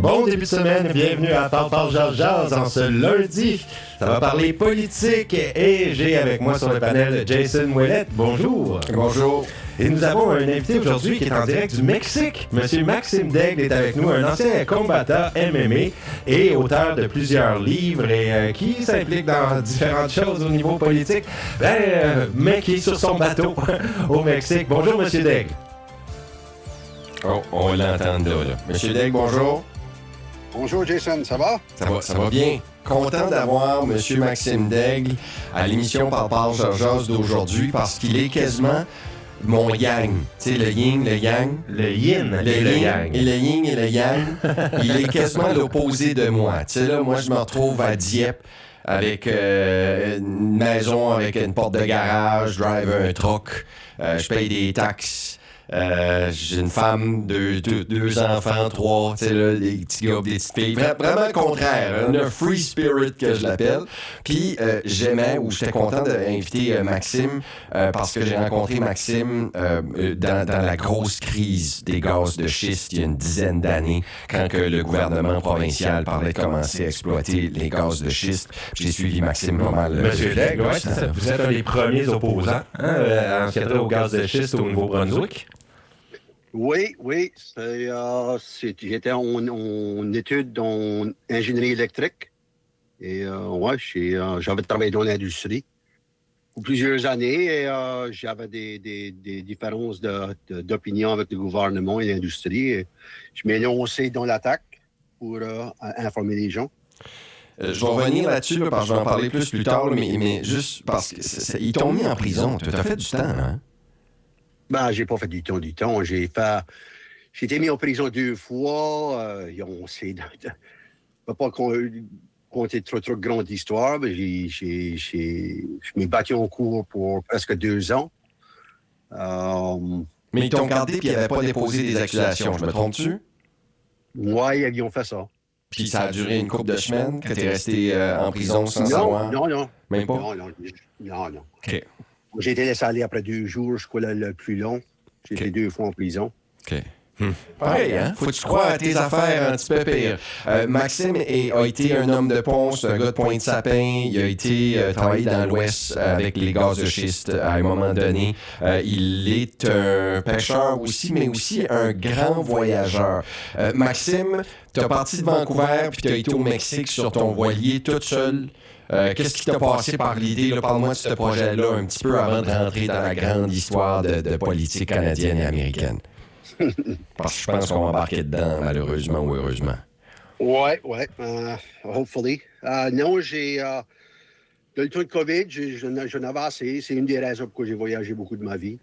Bon début de semaine, bienvenue à Parle Jase en ce lundi. Ça va parler politique et j'ai avec moi sur le panel Jason Ouellette. Bonjour. Bonjour. Et nous avons un invité aujourd'hui qui est en direct du Mexique. Monsieur Maxime Daigle est avec nous, un ancien combattant MMA et auteur de plusieurs livres et qui s'implique dans différentes choses au niveau politique, mais qui est sur son bateau au Mexique. Bonjour, Monsieur Daigle. Oh, on l'entend là. Monsieur Daigle, bonjour. Bonjour Jason, ça va? Ça va bien. Content d'avoir Monsieur Maxime Daigle à l'émission Parle Jase d'aujourd'hui parce qu'il est quasiment mon yang. Tu sais, le yin, le yang. Le yin et le yang. Et le yin et le yang. Il est quasiment l'opposé de moi. Tu sais, là, moi, je me retrouve à Dieppe avec une maison, avec une porte de garage, je drive un truck, je paye des taxes. J'ai une femme, deux enfants, trois, tu sais, là, des petits gars, des petites filles. Vraiment le contraire, un free spirit que je l'appelle. Puis j'aimais, ou j'étais content d'inviter Maxime, parce que j'ai rencontré Maxime dans la grosse crise des gaz de schiste il y a une dizaine d'années, quand que le gouvernement provincial parlait de commencer à exploiter les gaz de schiste. J'ai suivi Maxime pas mal. Monsieur Daigle, ouais, vous êtes un des premiers opposants à encadrer au gaz de schiste au Nouveau-Brunswick. Oui. J'étais en études en ingénierie électrique. Et j'avais travaillé dans l'industrie pour plusieurs années et j'avais des différences d'opinion avec le gouvernement et l'industrie. Et je m'ai lancé dans l'attaque pour informer les gens. Je vais revenir là-dessus parce que je vais en parler plus tard, mais juste parce qu'ils t'ont mis en prison. Tu as fait du temps, hein? Ben, j'ai pas fait du temps. J'ai été mis en prison 2 fois. C'est pas compter trop grande histoire, mais je m'ai battu en cours pour presque 2 ans. Mais ils t'ont gardé et ils n'avaient pas déposé des accusations, je me trompe-tu? Oui, ils ont fait ça. Puis ça a duré une couple de semaines que tu es resté en prison sans savoir? Non. Même pas? Non. OK. J'ai été laissé aller après 2 jours, je crois, le plus long. J'ai été 2 fois en prison. OK. Pareil, hein? Faut que tu crois à tes affaires un petit peu pire. Maxime a été un homme de Ponce, un gars de Pointe-Sapin. Il a été travaillé dans l'Ouest avec les gaz de schiste à un moment donné. Il est un pêcheur aussi, mais aussi un grand voyageur. Maxime, tu as parti de Vancouver puis tu as été au Mexique sur ton voilier toute seule. Qu'est-ce qui t'a passé par l'idée? Là, parle-moi de ce projet-là un petit peu avant de rentrer dans la grande histoire de politique canadienne et américaine. Parce que je pense qu'on va embarquer dedans, malheureusement ou heureusement. Ouais. Hopefully. Non, j'ai... dans le temps de COVID, j'en avais assez. C'est une des raisons pourquoi j'ai voyagé beaucoup de ma vie.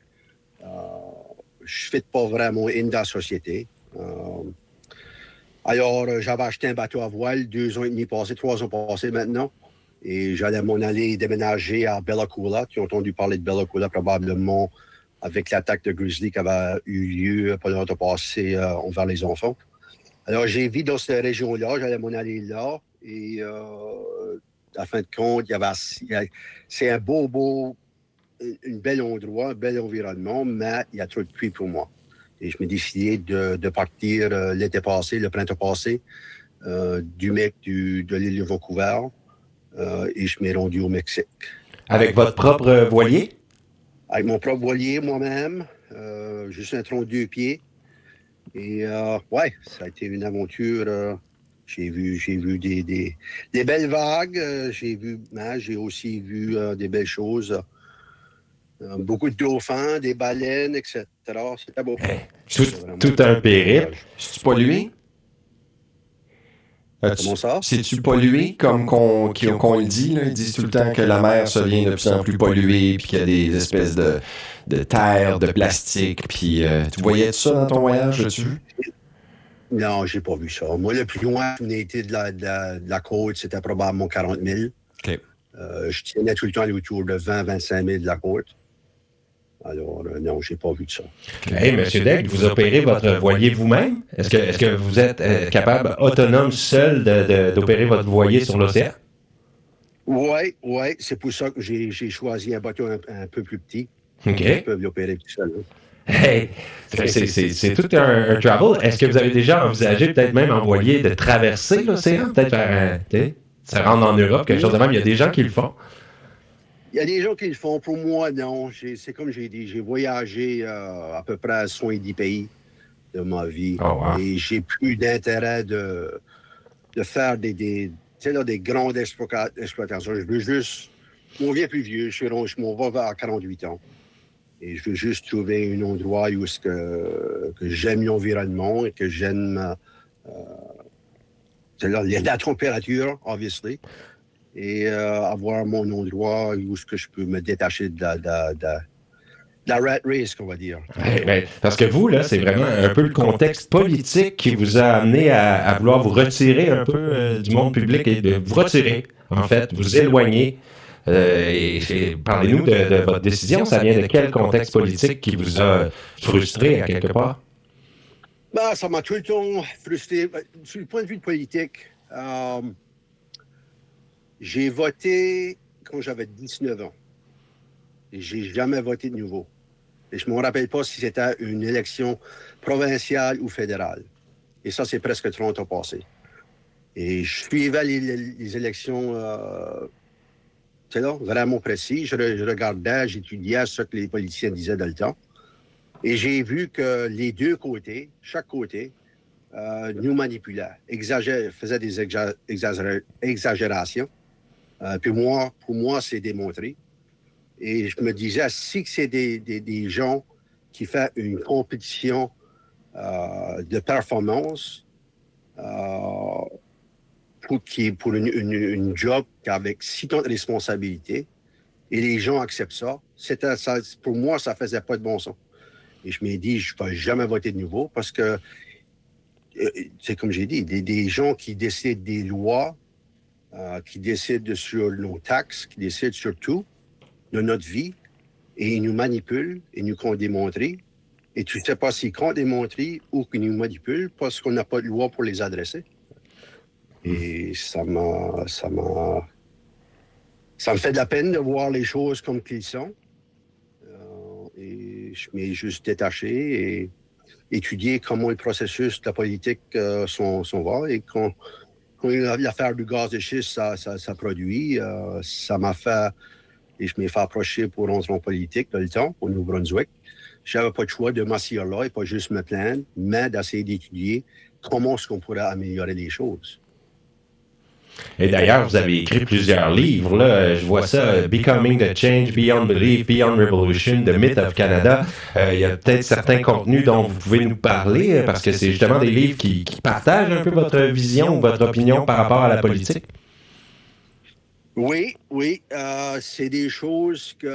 Je ne fit pas vraiment dans la société. Alors, j'avais acheté un bateau à voile 2 ans et demi passés, 3 ans passés maintenant. Et j'allais m'en aller déménager à Bella Coola. Tu as entendu parler de Bella Coola probablement avec l'attaque de Grizzly qui avait eu lieu pas longtemps passé envers les enfants. Alors, j'ai vécu dans cette région-là. J'allais m'en aller là. Et à fin de compte, c'est un beau, un bel endroit, un bel environnement, mais il y a trop de pluie pour moi. Et je me décidé de partir l'été passé, le printemps passé, de l'île de Vancouver. Et je m'ai rendu au Mexique. Avec votre propre voilier? Avec mon propre voilier, moi-même. Juste un tronc de 2 pieds. Et ça a été une aventure. J'ai vu des belles vagues. J'ai aussi vu des belles choses. Beaucoup de dauphins, des baleines, etc. C'était beau. Tout un périple. C'est-tu pollué? Comment ça? C'est-tu pollué comme qu'on le dit? Là? Ils disent tout le temps que la mer se devient de plus en plus polluée, puis qu'il y a des espèces de terre, de plastique. Puis tu voyais ça dans ton voyage, as-tu vu? Non, j'ai pas vu ça. Moi, le plus loin qu'on ait été de la côte, c'était probablement 40 000. OK. Je tirais tout le temps autour de 20-25 000 de la côte. Alors, non, j'ai pas vu de ça. Hey, M. Daigle, vous opérez votre voilier vous-même? Est-ce que vous êtes capable, autonome, seul, d'opérer votre voilier sur l'océan? Oui. C'est pour ça que j'ai choisi un bateau un peu plus petit. OK. Ils peuvent l'opérer tout seul. Hey, c'est tout un travel. Est-ce que vous avez déjà envisagé peut-être même envoyer de traverser l'océan, peut-être faire se rendre en Europe, quelque chose de même? Il y a des gens qui le font. Il y a des gens qui le font. Pour moi, non. C'est comme j'ai dit, j'ai voyagé à peu près à 70 pays de ma vie. Oh, wow. Et j'ai plus d'intérêt de faire des grandes exploitations. Je veux juste... On vient plus vieux. Je m'en vais vers 48 ans. Et je veux juste trouver un endroit où que j'aime l'environnement et que j'aime la température, obviously. Et avoir mon endroit où ce que je peux me détacher de la rat race, qu'on va dire. Parce que vous, là, c'est vraiment un peu le contexte politique qui vous a amené à vouloir vous retirer un peu du monde public et de vous retirer, en fait, vous éloigner. Et parlez-nous de votre décision. Ça vient de quel contexte politique qui vous a frustré à quelque part? Ben, ça m'a tout le temps frustré. Sur le point de vue politique, j'ai voté quand j'avais 19 ans. Et j'ai jamais voté de nouveau. Et je ne me rappelle pas si c'était une élection provinciale ou fédérale. Et ça, c'est presque 30 ans passés. Et je suivais les élections vraiment précis. Je regardais, j'étudiais ce que les politiciens disaient dans le temps. Et j'ai vu que les deux côtés, chaque côté, nous manipulaient, faisaient des exagérations. Puis pour moi, c'est démontré. Et je me disais, si c'est des gens qui font une compétition de performance pour une job avec si tant de responsabilités, et les gens acceptent ça, pour moi, ça faisait pas de bon sens. Et je m'ai dit, je ne vais jamais voter de nouveau parce que, c'est comme j'ai dit, des gens qui décident des lois, qui décident sur nos taxes, qui décident sur tout de notre vie, et ils nous manipulent et nous comptent démontrer. Et tu ne sais pas s'ils comptent démontrer ou qu'ils nous manipulent parce qu'on n'a pas de loi pour les adresser. Et ça me fait de la peine de voir les choses comme qu'elles sont. Et je m'ai juste détaché et étudié comment le processus de la politique s'en va. Et quand l'affaire du gaz de schiste, ça produit, ça m'a fait... Et je m'ai fait approcher pour rentrer en politique dans le temps, au Nouveau-Brunswick. Je n'avais pas le choix de m'asseoir là et pas juste me plaindre, mais d'essayer d'étudier comment est-ce qu'on pourrait améliorer les choses. Et d'ailleurs, vous avez écrit plusieurs livres. Là. Je vois ça, Becoming the Change, Beyond Belief, Beyond Revolution, The Myth of Canada. Il y a peut-être certains contenus dont vous pouvez nous parler, parce que c'est justement des livres qui partagent un peu votre vision ou votre opinion par rapport à la politique. Oui. C'est des choses que,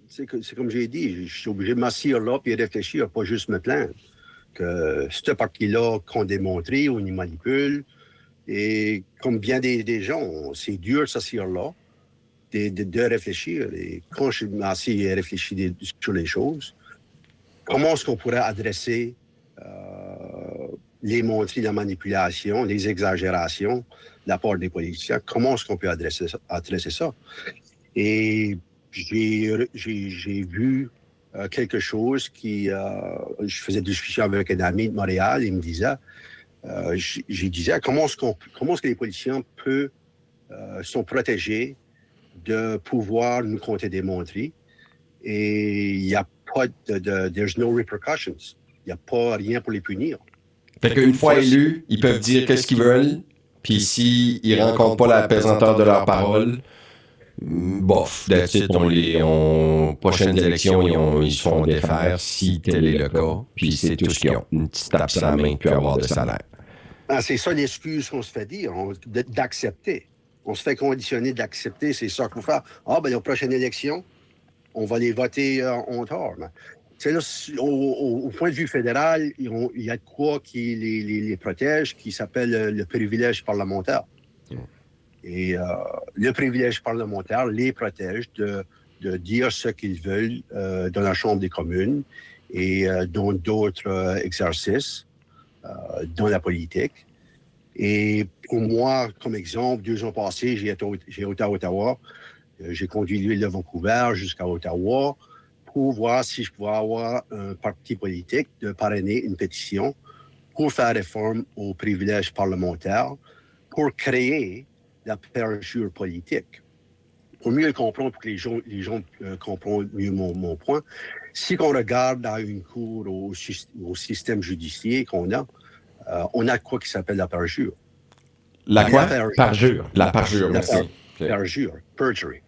c'est comme j'ai dit, je suis obligé de m'asseoir là et réfléchir, pas juste me plaindre. Que ce parti-là qu'on démontré, on y manipule. Et comme bien des gens, c'est dur de s'asseoir là, de réfléchir. Et quand je m'assieds et réfléchis sur les choses, comment est-ce qu'on pourrait adresser les montries de la manipulation, les exagérations de la part des politiciens? Comment est-ce qu'on peut adresser ça? Et j'ai vu quelque chose je faisais une discussion avec un ami de Montréal, il me disait, je disais, comment est-ce que les politiciens sont protégés de pouvoir nous compter des montries et il n'y a pas there's no repercussions. Il n'y a pas rien pour les punir. Fait qu'une fois élus, ils peuvent dire qu'est-ce qu'ils veulent, puis s'ils ne rencontrent pas la pesanteur de leurs paroles, bof, that's it, prochaines élections, ils se font défaire si tel est le cas, puis c'est tout ce qu'ils ont. Une petite tape sur la main, puis avoir de salaire. C'est ça l'excuse qu'on se fait dire, d'accepter. On se fait conditionner d'accepter, c'est ça qu'on fait. La prochaine élection, on va les voter en tort. Là, au point de vue fédéral, il y a de quoi qui les protège, qui s'appelle le privilège parlementaire. Et le privilège parlementaire les protège de dire ce qu'ils veulent dans la Chambre des communes et dans d'autres exercices dans la politique. Et pour moi, comme exemple, 2 ans passés, j'ai été à Ottawa. J'ai conduit l'île de Vancouver jusqu'à Ottawa pour voir si je pouvais avoir un parti politique de parrainer une pétition pour faire réforme aux privilèges parlementaires, pour créer la parjure politique. Pour mieux le comprendre, pour que les gens comprennent mieux mon point, si on regarde dans une cour au système judiciaire qu'on a, on a quoi qui s'appelle la parjure. La quoi? Parjure. La parjure, merci. Parjure, perjury.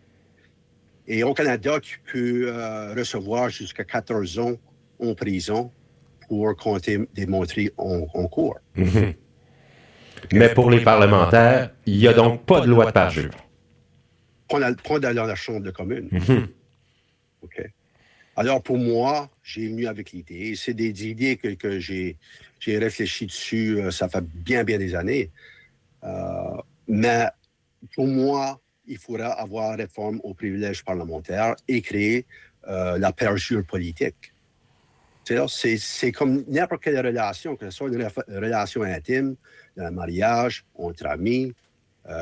Et au Canada, tu peux recevoir jusqu'à 14 ans en prison pour compter démontrer en cours. Mm-hmm. Mais pour les parlementaires, il n'y a donc pas de loi de parjure. Pas dans la Chambre de commune. Mm-hmm. OK. Alors, pour moi, j'ai venu avec l'idée. C'est des idées que j'ai réfléchi dessus, ça fait bien des années. Mais pour moi, il faudra avoir réforme aux privilèges parlementaires et créer la parjure politique. C'est comme n'importe quelle relation, que ce soit une relation intime, un mariage, entre amis,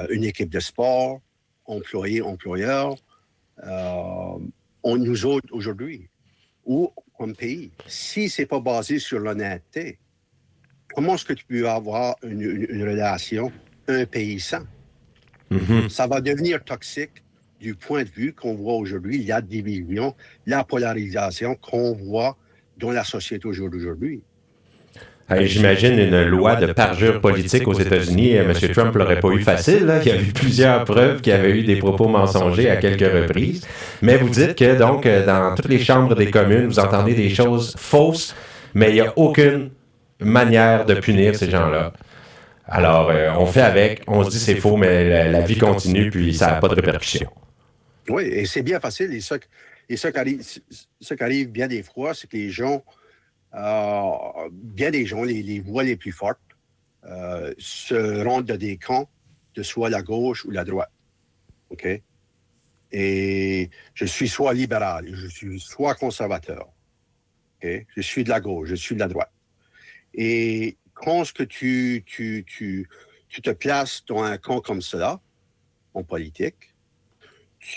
une équipe de sport, employé-employeur, nous autres aujourd'hui, ou comme pays. Si ce n'est pas basé sur l'honnêteté, comment est-ce que tu peux avoir une relation, un pays sans? Mm-hmm. Ça va devenir toxique du point de vue qu'on voit aujourd'hui, la division, la polarisation qu'on voit dans la société aujourd'hui. Hey, j'imagine une loi de parjure politique aux États-Unis. M. Trump l'aurait pas eu facile. Là. Il y a eu plusieurs preuves qu'il y avait eu des propos mensongers à quelques reprises. Mais vous dites que donc dans toutes les chambres des communes, vous entendez des choses fausses, mais il n'y a aucune manière de punir ces gens-là. Alors, on fait avec, on se dit c'est faux, mais la vie continue, puis ça n'a pas de répercussions. Oui, et c'est bien facile. Et ce qui arrive bien des fois, c'est que les gens, bien des gens, les voix les plus fortes, se rendent dans des camps de soit la gauche ou la droite. OK? Et je suis soit libéral, je suis soit conservateur. OK? Je suis de la gauche, je suis de la droite. Et quand tu te places dans un camp comme cela, en politique,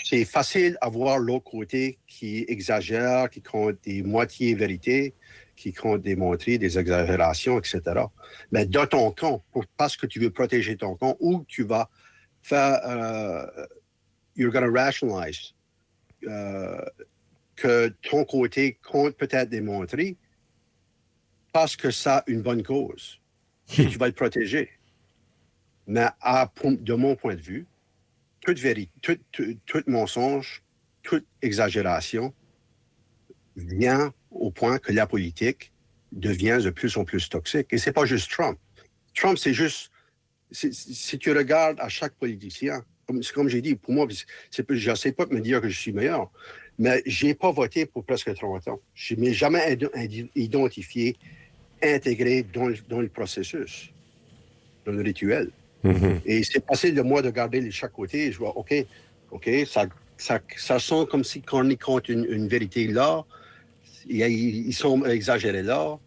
c'est facile à voir l'autre côté qui exagère, qui compte des moitiés vérités, qui compte démontrer des exagérations, etc. Mais dans ton camp, parce que tu veux protéger ton camp, ou tu vas faire, you're going to rationalize que ton côté compte peut-être démontrer parce que ça a une bonne cause. Et tu vas le protéger. Mais de mon point de vue, toute vérité, tout mensonge, toute exagération vient au point que la politique devient de plus en plus toxique. Et c'est pas juste Trump. Trump, c'est juste... Si tu regardes à chaque politicien, comme j'ai dit, pour moi, je ne sais pas me dire que je suis meilleur, mais je n'ai pas voté pour presque 30 ans. Je ne m'ai jamais identifié, intégré dans le processus, dans le rituel. Mm-hmm. Et c'est facile de moi de garder de chaque côté. Et je vois, OK, ça sent comme si on y compte une vérité là, ils sont exagérés là,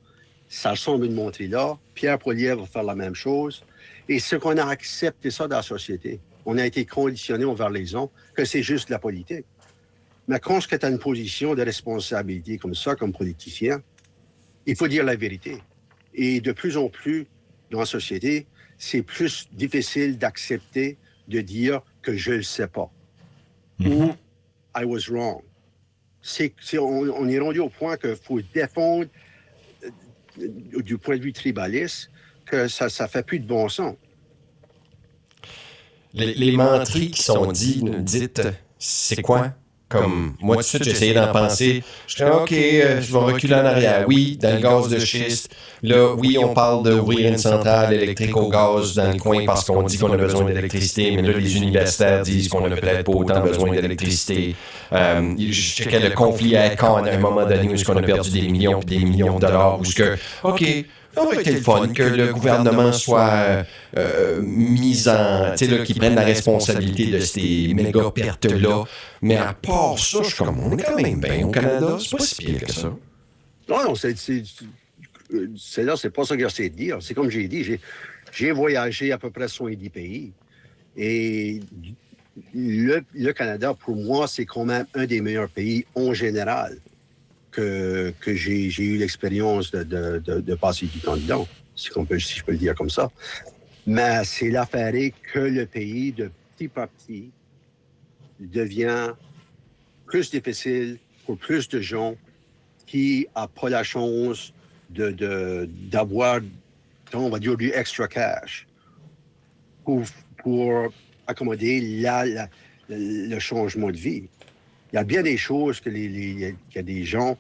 ça semble une montrer là, Pierre Poilievre va faire la même chose. Et ce qu'on a accepté ça dans la société, on a été conditionné envers les gens que c'est juste la politique. Mais quand tu as une position de responsabilité comme ça, comme politicien, il faut dire la vérité. Et de plus en plus, dans la société, c'est plus difficile d'accepter de dire que je ne le sais pas. Ou I was wrong. On est rendu au point qu'il faut défendre, du point de vue tribaliste, que ça ne fait plus de bon sens. Les menteries qui sont dites, c'est quoi? Comme moi, tout de suite, j'essayais d'en penser. Je suis OK, je vais reculer en arrière. Oui, dans le gaz de schiste. Là, oui, on parle d'ouvrir une centrale électrique au gaz dans le coin parce qu'on dit qu'on a besoin d'électricité, mais là, les universitaires disent qu'on n'a peut-être pas autant besoin d'électricité. Je checkais le conflit à Caen à un moment donné où on a perdu des millions et des millions de dollars. Où ce que, OK, ça aurait été le fun que le gouvernement soit mis en... Tu sais, là, qu'il prenne la responsabilité de ces méga pertes-là. Mais à part ça, je suis comme, on est quand même bien au Canada. C'est pas si pire que ça. Non, c'est pas ça que j'essaie de dire. C'est comme j'ai dit, j'ai voyagé à peu près 70 pays. Et le Canada, pour moi, c'est quand même un des meilleurs pays en général. que j'ai eu l'expérience de passer du temps dedans, si je peux le dire comme ça. Mais c'est l'affaire que le pays, de petit à petit, devient plus difficile pour plus de gens qui n'ont pas la chance d'avoir, on va dire, du extra cash pour accommoder le changement de vie. Il y a bien des choses que il y a des gens,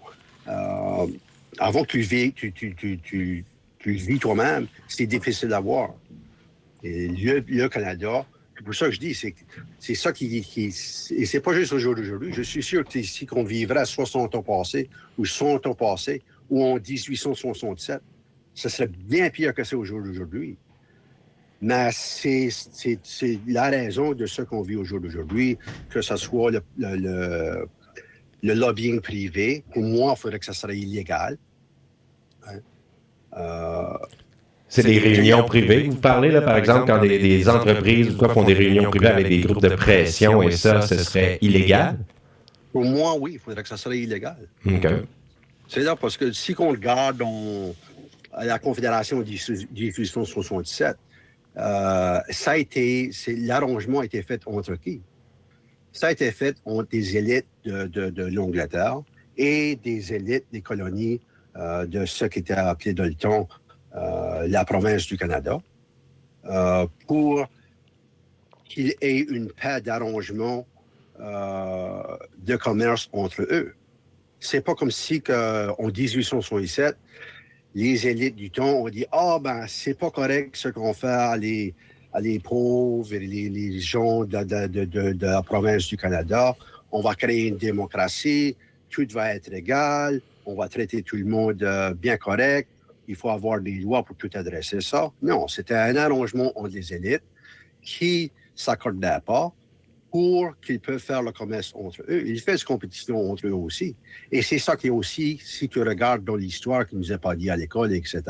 avant que tu le vis toi-même, c'est difficile d'avoir. Et le Canada, c'est pour ça que je dis, c'est ça et c'est pas juste au jour d'aujourd'hui. Je suis sûr que si qu'on vivrait à 60 ans passés ou 100 ans passés ou en 1867, ça serait bien pire que c'est au jour d'aujourd'hui. Mais c'est la raison de ce qu'on vit au jour d'aujourd'hui, que ce soit le lobbying privé. Pour moi, il faudrait que ça serait illégal. Hein? C'est des réunions privées. Vous parlez, là, par exemple, quand des entreprises font des réunions privées avec des groupes de pression, et ça, ce serait illégal? Pour moi, oui, il faudrait que ça serait illégal. OK. C'est là, parce que si on regarde à la Confédération de 1877, l'arrangement a été fait entre qui? Ça a été fait entre des élites de l'Angleterre et des élites des colonies de ce qui était appelé dans le temps la province du Canada, pour qu'il y ait une paix d'arrangement de commerce entre eux. C'est pas comme si en 1867, les élites du temps ont dit « Ah, c'est pas correct ce qu'on fait à les pauvres et les gens de la province du Canada. On va créer une démocratie, tout va être égal, on va traiter tout le monde bien correct. Il faut avoir des lois pour tout adresser ça. » Non, c'était un arrangement entre les élites qui ne s'accordaient pas pour qu'ils puissent faire le commerce entre eux. Ils font une compétition entre eux aussi. Et c'est ça qui est aussi, si tu regardes dans l'histoire qui ne nous est pas dit à l'école, etc.,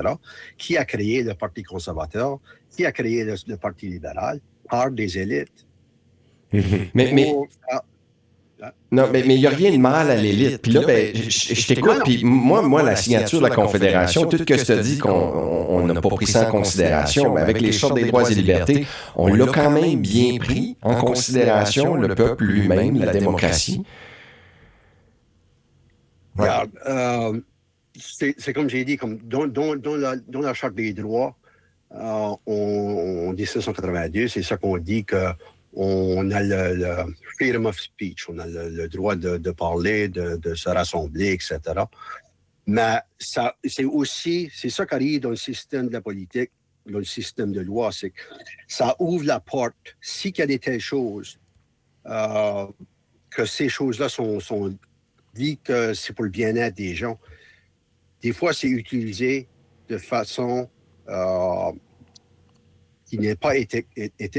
qui a créé le Parti conservateur, qui a créé le Parti libéral par des élites. Non, mais il n'y a rien de mal à l'élite. Puis là, je t'écoute, puis moi, la signature de la Confédération, tout ce que je te dis qu'on n'a pas pris ça en considération, mais avec les Chartes des droits et libertés, on l'a quand même bien pris en considération, le peuple lui-même, la démocratie. Regarde, c'est comme j'ai dit, comme dans la Charte des droits, en 1782, c'est ça qu'on dit qu'on a le freedom of speech, on a le droit de parler, de se rassembler, etc. Mais c'est ça qui arrive dans le système de la politique, dans le système de loi, c'est que ça ouvre la porte, s'il y a des telles choses, que ces choses-là sont dites que c'est pour le bien-être des gens. Des fois, c'est utilisé de façon qui n'est pas éthique,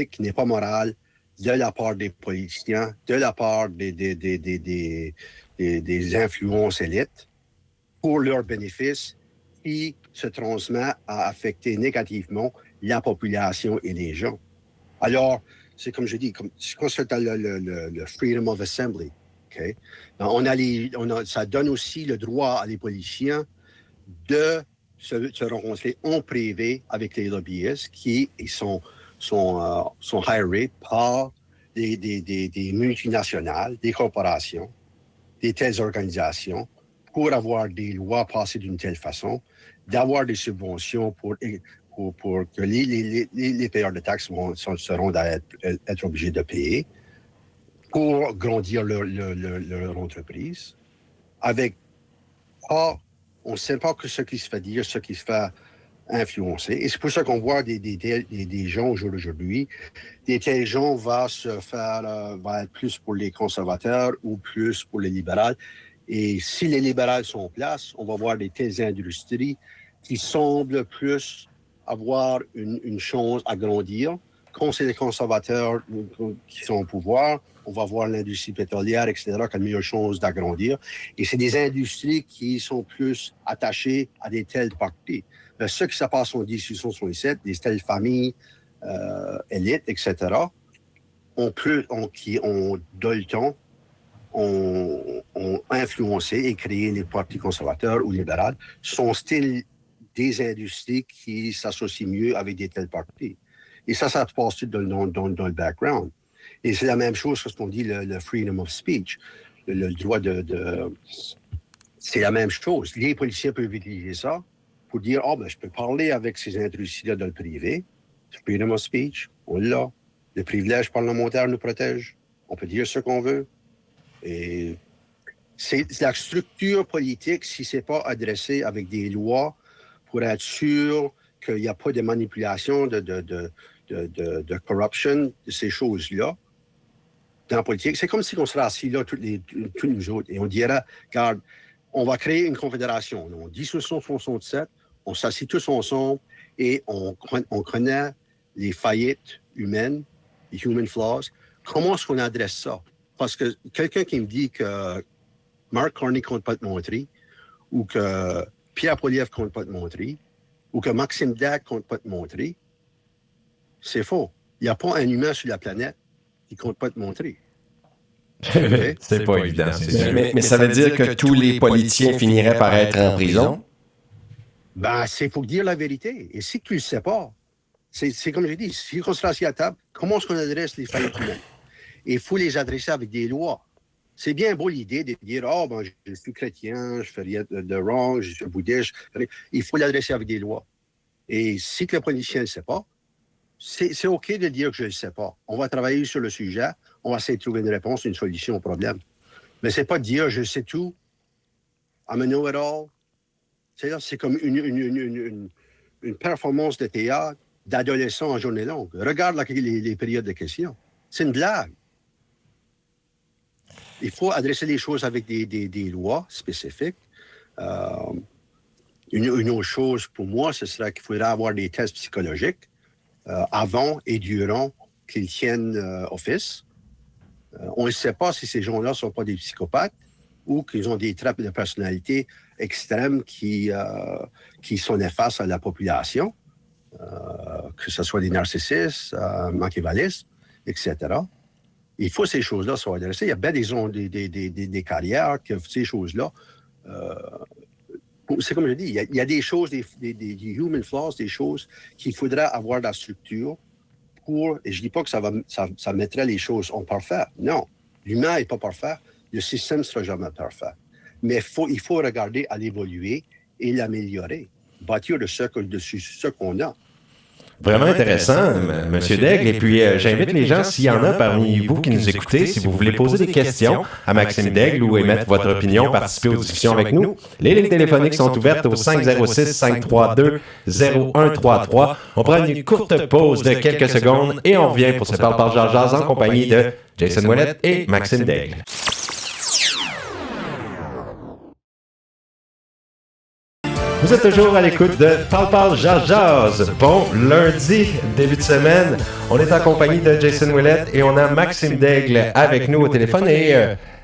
qui n'est pas morale, de la part des politiciens, de la part des influences élites, pour leur bénéfice, qui se transmet à affecter négativement la population et les gens. Alors, c'est comme je dis, quand c'est le freedom of assembly, okay? Ça donne aussi le droit à les politiciens de se rencontrer en privé avec les lobbyistes qui sont hirés par des multinationales, des corporations, des telles organisations pour avoir des lois passées d'une telle façon, d'avoir des subventions pour que les payeurs de taxes seront être obligés de payer pour grandir leur entreprise. On ne sait pas ce qui se fait dire, ce qui se fait influencer. Et c'est pour ça qu'on voit des gens aujourd'hui, des tels gens vont être plus pour les conservateurs ou plus pour les libéraux. Et si les libéraux sont en place, on va voir des telles industries qui semblent plus avoir une chance à grandir. Quand c'est les conservateurs qui sont au pouvoir, on va voir l'industrie pétrolière, etc., qui a une meilleure chance d'agrandir. Et c'est des industries qui sont plus attachées à des tels partis. Mais ce qui se passe en 1867, des telles familles, élites, etc., qui ont de le temps ont influencé et créé les partis conservateurs ou libéraux. Son style des industries qui s'associent mieux avec des tels partis. Et ça se passe tout dans le background. Et c'est la même chose que ce qu'on dit, le freedom of speech, le droit de... C'est la même chose. Les politiciens peuvent utiliser ça pour dire, je peux parler avec ces industries-là dans le privé. Freedom of speech, on l'a. Le privilège parlementaire nous protège. On peut dire ce qu'on veut. Et c'est la structure politique, si ce n'est pas adressé avec des lois pour être sûr qu'il n'y a pas de manipulation, de corruption, de ces choses-là, dans la politique. C'est comme si on serait assis là, tous nous autres, et on dirait, regarde, on va créer une confédération. On dit 1967, on s'assit tous ensemble et on connaît les faillites humaines, les human flaws. Comment est-ce qu'on adresse ça? Parce que quelqu'un qui me dit que Mark Carney ne compte pas de Montréal, ou que Pierre Poilievre ne compte pas de Montréal, ou que Maxime Dac ne compte pas de Montréal, c'est faux. Il n'y a pas un humain sur la planète qui ne compte pas de Montréal. Okay? C'est pas évident, c'est sûr. Mais ça veut dire que tous les politiciens finiraient par être en prison? Ben, c'est pour dire la vérité. Et si tu ne le sais pas, c'est comme j'ai dit, si on sera assis à la table, comment est-ce qu'on adresse les faillites humaines? Et il faut les adresser avec des lois. C'est bien beau l'idée de dire, je suis chrétien, je fais rien de wrong, je suis bouddhiste. Il faut l'adresser avec des lois. Et si le politicien ne le sait pas, c'est OK de dire que je ne le sais pas. On va travailler sur le sujet, on va essayer de trouver une réponse, une solution au problème. Mais ce n'est pas de dire, je sais tout, I'm a know-it-all. C'est comme une performance de théâtre d'adolescent en journée longue. Regarde les périodes de questions. C'est une blague. Il faut adresser les choses avec des lois spécifiques. Une autre chose pour moi, ce serait qu'il faudrait avoir des tests psychologiques avant et durant qu'ils tiennent office. On ne sait pas si ces gens-là ne sont pas des psychopathes ou qu'ils ont des traits de personnalité extrêmes qui sont néfastes à la population, que ce soit des narcissistes, machiavélistes, etc. Il faut que ces choses-là soient adressées. Il y a bien des carrières que ces choses-là... c'est comme je dis, il y a des choses, des human flaws, des choses qu'il faudra avoir de la structure pour... Et je ne dis pas que ça mettrait les choses en parfait. Non, l'humain n'est pas parfait. Le système ne sera jamais parfait. Mais il faut regarder à l'évoluer et l'améliorer. Bâtir dessus ce qu'on a. Vraiment intéressant, M. Daigle. Et puis, j'invite les gens, s'il y en a parmi vous qui nous écoutez, si vous voulez poser des questions à Maxime Daigle ou émettre votre opinion, participer aux discussions avec nous, les lignes téléphoniques sont ouvertes au 506-532-0133. On prend une courte pause de quelques secondes et on revient pour se parler par Jazz en compagnie de Jason Ouellette et Maxime Daigle. Vous êtes toujours à l'écoute de Parle Jazz. Bon lundi, début de semaine. On est en compagnie de Jason Ouellette et on a Maxime Daigle avec nous au téléphone. Et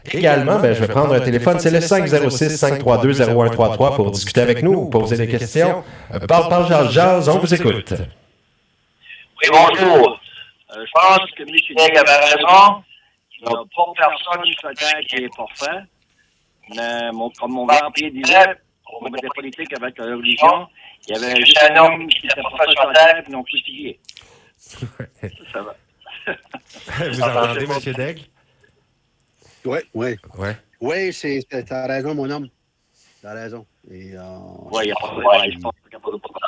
également, je vais prendre un téléphone. C'est le 506-532-0133 pour discuter avec nous, poser des questions. Parle Jazz, on vous écoute. Oui, bonjour. Je pense que M. Daigle avait raison. Il n'y a pas personne sur Terre qui est parfait. Mais comme mon grand-père disait, on mettait politique avec la religion. Il y avait juste un homme qui n'était pas fait sur la terre et non crucifié. Ça va. Vous entendez, M. Daigle? Oui. Oui, t'as raison, mon homme. T'as raison. Oui, il n'y a pas de problème. Je pense qu'il n'y a pas de problème.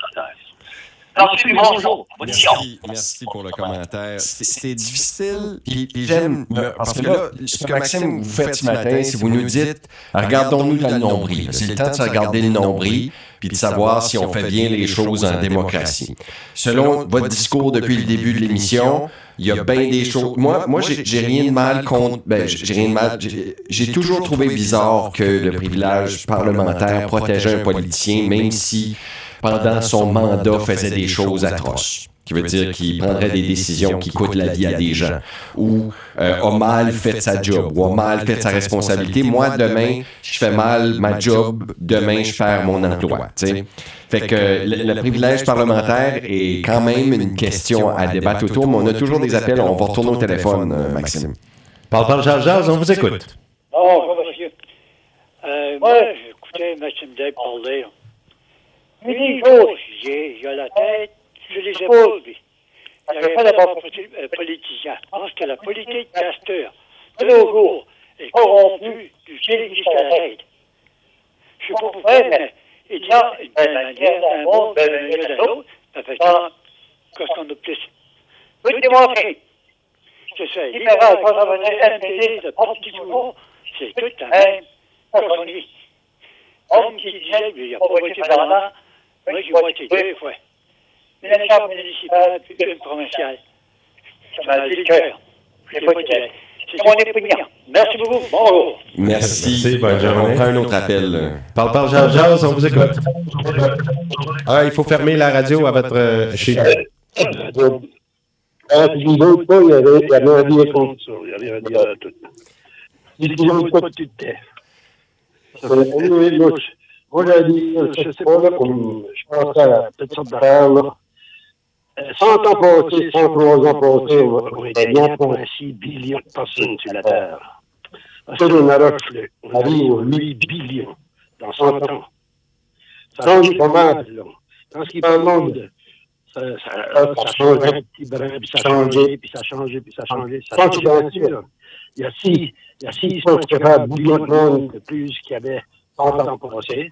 Bonjour. Merci pour le commentaire. C'est difficile, puis j'aime, parce que là, ce que Maxime, vous faites ce matin, si vous nous dites, regardons-nous dans le nombril. C'est le temps de se regarder le nombril, puis de savoir si on fait bien les choses en démocratie. Selon votre discours depuis le début de l'émission, il y a bien des choses... Moi, j'ai rien de mal contre... j'ai rien de mal... J'ai toujours trouvé bizarre que le privilège parlementaire protégeait un politicien, même si... pendant son mandat, faisait des choses atroces. Qui veut dire qu'il prendrait des décisions qui coûtent la vie à des gens. Ou a mal fait sa job, ou a mal fait sa responsabilité. Moi, demain, je fais mal ma job, demain, je perds mon emploi. T'sais. Fait que le privilège parlementaire est quand même une question à débattre autour, mais on a toujours des appels. On va retourner au téléphone, Maxime. Parle Jazz, on vous écoute. Bonjour, monsieur. Moi, j'écoutais Maxime Day parler. Mais des jours, j'ai la tête sur les épaules, lui. Il n'arrête pas d'avoir politicien. Je pense que la politique Castor, de nos jours, est corrompue du pied jusqu'à la tête. Je ne sais pas pourquoi, mais il y a une manière d'un monde, d'un milieu de l'autre, effectivement, qu'est-ce qu'on a plus. Tout démontrer. C'est ça. Libéral, conservateur, NPD, le parti toujours, c'est tout la même cochonnerie. Homme qui disait, il n'y a pas voté pendant, moi j'ai voté 2 fois. Une chambre municipale puis une provinciale. Ça m'a dit le cœur. C'est mon opinion. Merci beaucoup. Bonjour. Merci. Bonne journée. On prend un autre appel. Parle, Jazz, on vous écoute. Ah, il faut fermer la radio à votre chez vous. Quand je ne vote pas, il y avait un lien contre ça. Il y avait un lien à tout. Si tu ne votes pas, tu te tais. Moi, j'ai dit, je ne sais pas, là, comme je pense à toutes sortes d'affaires, là. 100 ans passés, 103 ans passés, on était 1,6 billion de personnes sur la Terre. Ça, on arrive aux 8 billions dans 100 ans. Ça change pas mal, là. Dans ce qui parle de ça change un petit brin, puis ça a changé, puis ça a changé, puis ça a changé. Ça change bien sûr. Il y a 6,4 billions de monde de plus qu'il y avait 100 ans passés.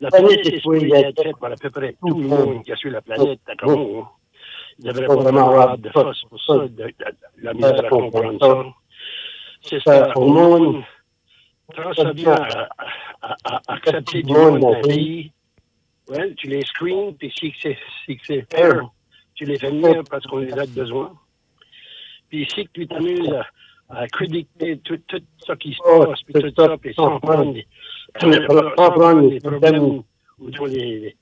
La planète est supposée être faite par à peu près tout le monde qui a sur la planète, d'accord? Il ne devrait pas vraiment avoir de force pour ça, de la misère à comprendre ça. C'est ça, au monde, quand ça vient à accepter du monde dans le pays, ouais, tu les screens, puis si c'est fair, tu les fais venir parce qu'on les a besoin. Puis si tu t'amuses à critiquer tout ce qui se passe, puis tout ça, puis sans prendre les problèmes ou les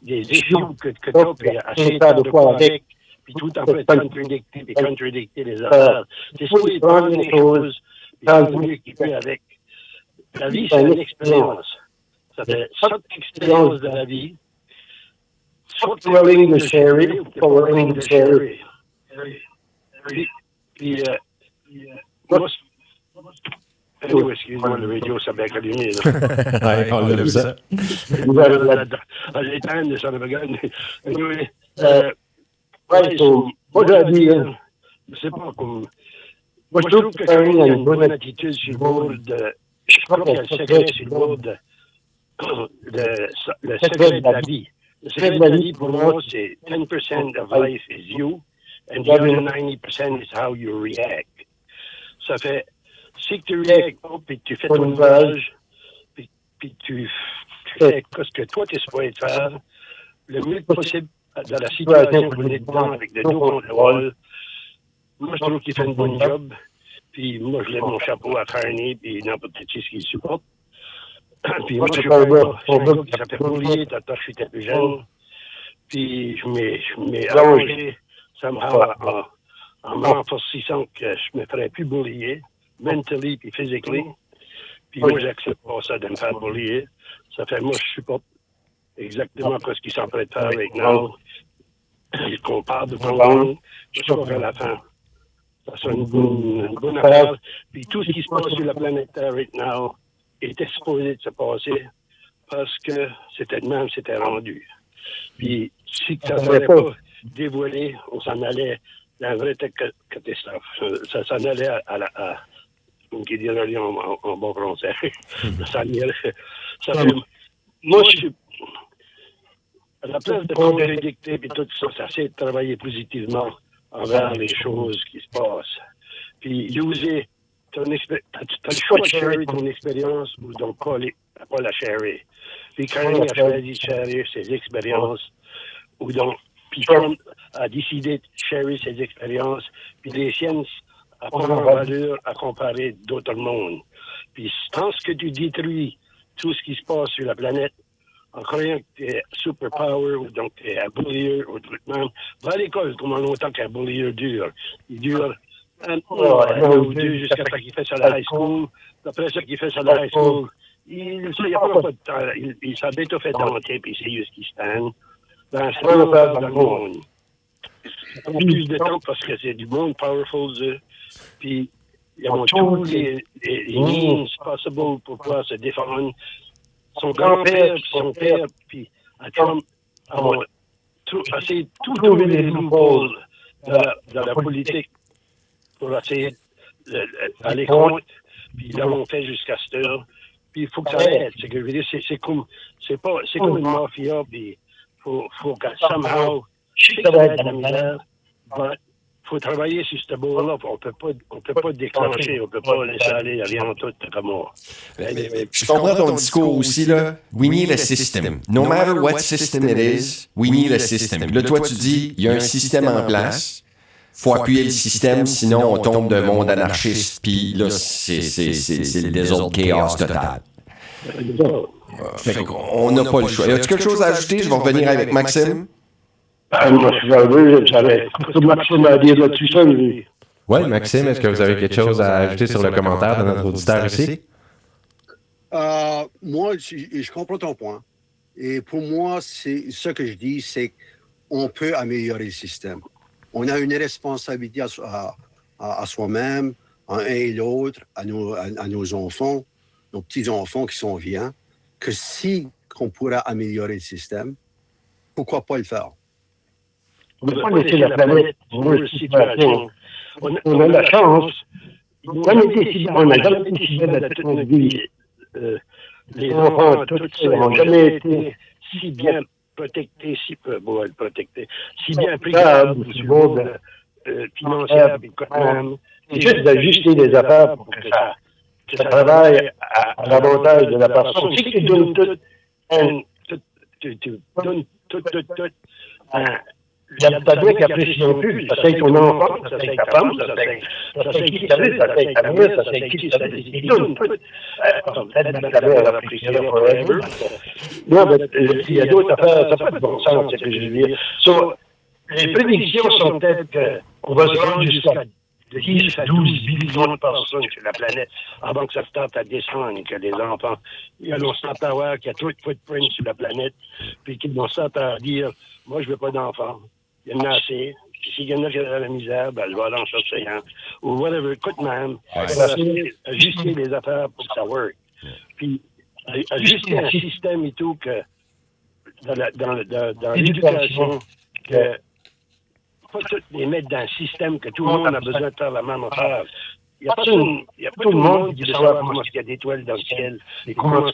issues que tu as, puis essayer de faire de quoi avec, puis tout en fait contradicter les affaires. C'est ça, il prend les choses, puis faire le qui fait avec. La vie, c'est une expérience. Ça fait 7 expériences de la vie. Soit tu es willing to share it, ou tu n'es pas willing to share it. Puis, moi, excuse-moi, le radio, ça a bien allumé, là. Ouais, on l'a vu ça. À l'éteindre, ça me regarde. Moi, j'ai dit, je sais pas, comme... Moi, je trouve que Karine a une bonne attitude sur le bord de... Je crois qu'il y a le secret sur le bord de... Le secret de la vie. Le secret de la vie, pour moi, c'est 10% of life is you, and the other 90% is how you react. Ça fait, si tu réagis pas, puis tu fais ton ouvrage, puis tu fais ce que toi, tu es supposé faire, le mieux possible dans la situation que vous êtes dedans avec le dos contre le wall, moi, je trouve qu'il fait une bonne job, puis moi, je lève mon chapeau à Carney, puis n'importe qui ce qu'il supporte. Puis moi, je suis un gars qui s'appelle Boulier, quand j'étais plus jeune. Puis je m'ai arrangé, ça me rend en m'enforcissant que je me ferais plus boulier, mentally puis physically. Puis moi, j'accepte pas ça de me faire boulier. Ça fait, moi, je supporte exactement ce qu'ils sont en train de faire avec nous. Qu'on parle de ton langue, jusqu'à la fin. Ça c'est une bonne affaire. Puis tout ce qui se passe sur la planète Terre right now était supposé de se passer parce que c'était de même, c'était rendu. Puis si ça ne serait pas dévoilé, on s'en allait dans une vraie catastrophe. Ça s'en allait à comme qui dirait en bon français. Ça fait, moi, je suis à la place de contradicter et tout ça, ça essaie de travailler positivement envers les choses qui se passent. Puis user ton expérience. Tu as le choix de sharer ton expérience ou donc pas la sharer. Puis Carney a choisi de sharer ses expériences ou donc puis Trump a décidé de sharer ses expériences, puis les siennes à prendre en valeur à comparer d'autres mondes. Puis tant que tu détruis tout ce qui se passe sur la planète, en croyant que tu es superpower ou donc tu es un bullier ou tout le monde, va à l'école comment longtemps qu'un bullier dure. Il dure un ou deux jusqu'à ce qu'il fait ça à la high school. Après ça qu'il fait ça à la high school, il n'a pas de temps. Il s'est bientôt fait tenter puis c'est juste qu'il se tente. Ben, c'est pas dans le monde. Ça prend plus de temps parce que c'est du monde powerful, puis Ils ont tous les means possible pour pouvoir se défendre. Son grand-père, puis son père, puis à Trump, ont essayé de tout trouver des loopholes dans la politique pour essayer d'aller contre, puis ils l'ont fait jusqu'à cette heure. Puis il faut que ça arrête. C'est que je veux dire, c'est comme une mafia, puis faut que somehow, je sais que ça va être de la misère, mais il faut travailler sur ce bord-là. On peut pas déclencher, on peut pas laisser aller rien tout comme moi. Je comprends ton discours aussi, là. We need a system. No matter what system it is, we need a system. Là, toi, tu dis, il y a un système en place. Faut appuyer le système, sinon on tombe d'un monde anarchiste, puis là, c'est le désordre chaos total. Fait qu'on n'a pas le choix. Y a-tu quelque chose à ajouter? Je vais revenir avec Maxime. Moi, je Maxime a dit là-dessus ça. Oui, Maxime, est-ce que vous avez quelque chose à ajouter sur le commentaire de notre auditeur ici? Moi, je comprends ton point. Et pour moi, c'est ce que je dis, c'est qu'on peut améliorer le système. On a une responsabilité à soi-même, à un et l'autre, à nos enfants, nos petits-enfants qui sont vieux, que si on pourra améliorer le système, pourquoi pas le faire? On ne peut pas laisser la planète dans une situation. On a la chance. On n'a jamais été si belle à toute notre vie. Les enfants, tout ça, n'ont jamais été si bien protectés, si bien pris au niveau financier, c'est juste d'ajuster les affaires pour que ça travaille à l'avantage de la personne. Si tu donnes tout, t'as bien qu'apprécie non plus. Ça c'est ton enfant, ça c'est ta femme, ça c'est qui ça veut, ça c'est ta mère, ça c'est qui ça veut. Il donne tout. Peut-être ta mère appréciera forever. Non, mais il y a d'autres affaires, ça n'a pas de bon sens, c'est ce que je veux dire. Les prédictions sont peut-être qu'on va se rendre jusqu'à 10 à 12 billions de personnes sur la planète avant que ça se tente à descendre, que les enfants, ils vont s'entendre qu'il y a trop de footprints sur la planète, puis qu'ils vont s'entendre dire, moi, je veux pas d'enfants. Il y en a assez. Puis s'il y en a qui ont la misère, ben, je vais aller en chercher un. Ou whatever, écoute même. Ajuster les affaires pour que ça work. Puis, ajuster un système et tout que, dans l'éducation, que, pas tous les mettre dans un système que tout le monde a besoin de faire la même affaire. Il y a pas tout le monde qui veut savoir comment il y a des étoiles dans le ciel, et comment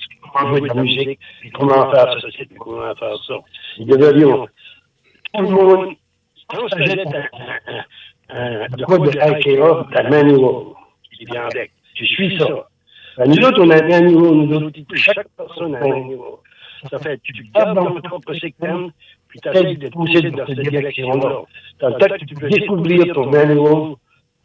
jouer de la musique, et comment faire ça, et comment faire ça. Ils devraient tout le monde, quand ça jette le code de IKEA, la manual qui vient avec. Je suis ça. Nous autres, on a un manual, nous autres, chaque personne a un manual. Ça fait, tu gardes dans le propre secteur, puis tu essaies de te pousser dans cette direction-là. Dans le temps que tu peux découvrir ton manual,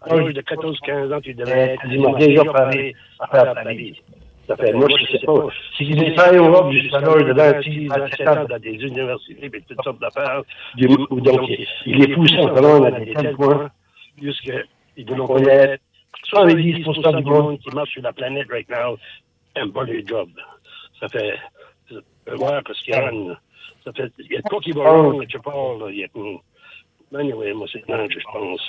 à l'âge de 14-15 ans, tu devrais être déjà parlé à faire ta vie. Ça fait, moi, je ne sais pas. Si les gens en Europe, jusqu'à l'âge de 26, 27 ans, dans des universités et toutes sortes d'affaires, donc, ils les poussent encore à des tels points, jusqu'ils veulent connaître 70% du monde qui marche sur la planète right now n'aime pas les jobs. Ça fait, ouais, parce qu'il y a ça fait, il y a quoi qui va wrong, je parle, il y a anyway, moi, c'est non, je pense.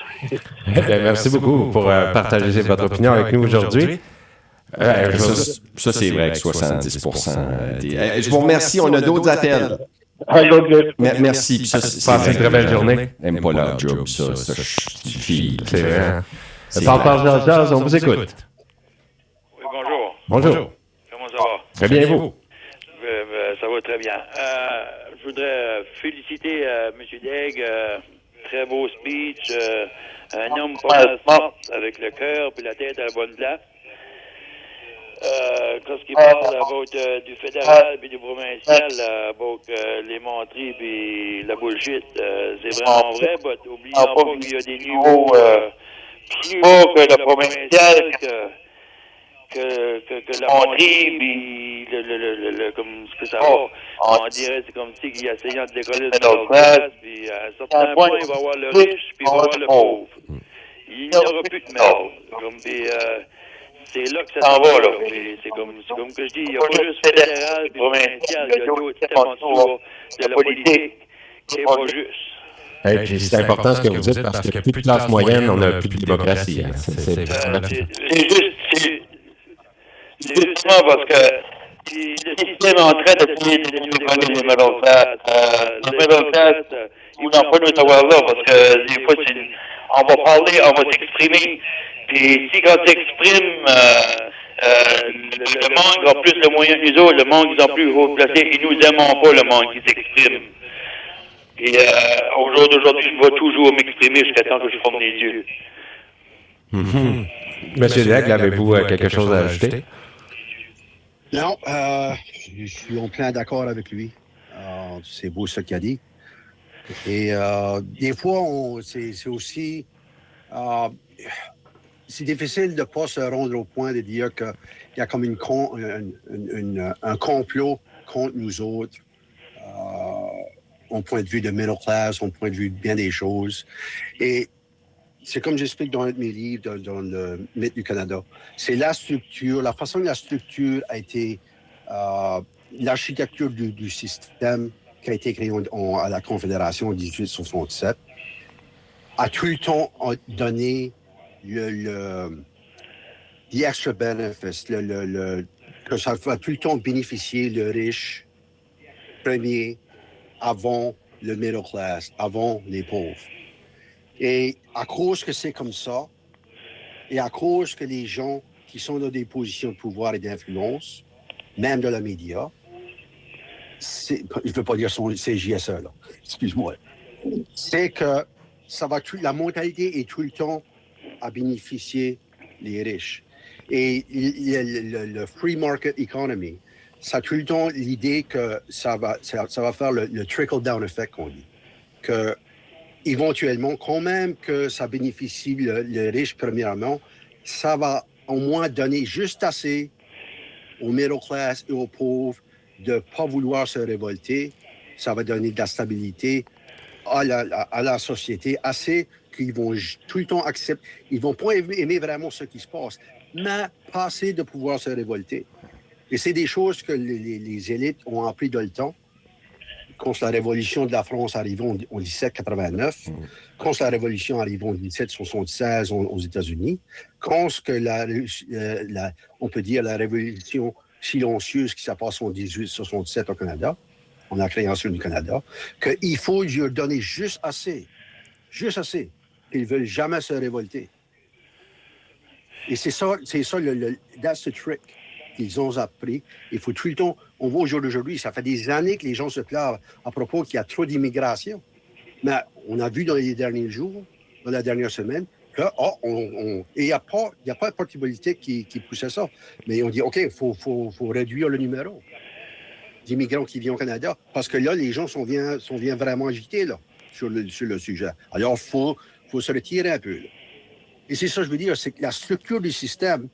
Merci beaucoup pour partager votre opinion avec nous aujourd'hui. Ça, c'est vrai que 70%. Je vous remercie. On a d'autres appels. Merci. Passez une très belle journée. N'aime pas leur job, ça suffit. C'est vrai. Parle, on vous écoute. Oui, bonjour. Bonjour. Comment ça va? Très bien, vous? Ça va très bien. Je voudrais féliciter M. Daigle. Très beau speech. Un homme pas mal smart, avec le cœur et la tête à la bonne place. Quand il parle du fédéral et du provincial, les menteries et la bullshit, c'est vraiment vrai, mais oublions pas qu'il y a des niveaux plus haut que le provincial, que la menterie, puis comme ce que ça va. On dirait, c'est comme si il essayait de décoller de notre place, puis à un certain point, il va y avoir le riche, puis il va y avoir le pauvre. Il n'y aura plus de merde. C'est là que ça s'en va, là. C'est comme que je dis, il n'y a pas juste fédéral et provincial, il y a d'autres systèmes en dessous de la politique qui n'est pas juste. Et puis c'est important ce que vous dites parce que plus de classe moyenne, on n'a plus de démocratie. Hein. C'est justement parce que le système est en train d'essayer de nous donner les middle class. Les middle class, ils n'ont pas nous savoir là parce que des fois, on va parler, on va s'exprimer. Puis si quand tu exprimes, le monde a plus de moyens que nous autres, le monde ils ont plus haut placé, et nous n'aimons pas le monde qui s'exprime. Et aujourd'hui, je vais toujours m'exprimer jusqu'à temps que je ferme les yeux. Monsieur Daigle, avez-vous quelque chose à ajouter? Non, je suis en plein d'accord avec lui. C'est beau ce qu'il a dit. Et des fois, c'est aussi... c'est difficile de ne pas se rendre au point de dire qu'il y a comme un complot contre nous autres, au point de vue de middle class, au point de vue de bien des choses. Et c'est comme j'explique dans un de mes livres, dans le mythe du Canada. C'est la structure, la façon dont la structure a été, l'architecture du système qui a été créé à la Confédération en 1867, a tout le temps donné the extra benefits, que ça va tout le temps bénéficier le riche premier avant le middle class, avant les pauvres. Et à cause que c'est comme ça, et à cause que les gens qui sont dans des positions de pouvoir et d'influence, même dans les médias, je ne veux pas dire c'est JSE, là, excuse-moi, c'est que la mentalité est tout le temps à bénéficier les riches. Et le free market economy, ça a tout le temps l'idée que ça va faire le trickle-down effect qu'on dit. Que éventuellement, quand même que ça bénéficie le riche premièrement, ça va au moins donner juste assez aux middle class et aux pauvres de ne pas vouloir se révolter. Ça va donner de la stabilité à la société, assez qu'ils vont tout le temps accepter. Ils ne vont pas aimer vraiment ce qui se passe, mais pas assez de pouvoir se révolter. Et c'est des choses que les élites ont appris dans le temps. Quand la révolution de la France arrivait en 1789, quand la révolution arrivait en 1776 aux États-Unis, quand on peut dire la révolution silencieuse qui s'est passée en 1867 au Canada, en la création du Canada, qu'il faut leur donner juste assez, qu'ils ne veulent jamais se révolter. Et c'est ça, that's the trick qu'ils ont appris. Il faut tout le temps, on voit au jour d'aujourd'hui, ça fait des années que les gens se plaignent à propos qu'il y a trop d'immigration. Mais on a vu dans les derniers jours, dans la dernière semaine, que, il n'y a pas de parti politique qui poussait ça. Mais on dit, OK, il faut réduire le numéro d'immigrants qui viennent au Canada, parce que là, les gens sont bien vraiment agités là, sur le sujet. Alors, il faut se retirer un peu. Là. Et c'est ça que je veux dire, c'est que la structure du système,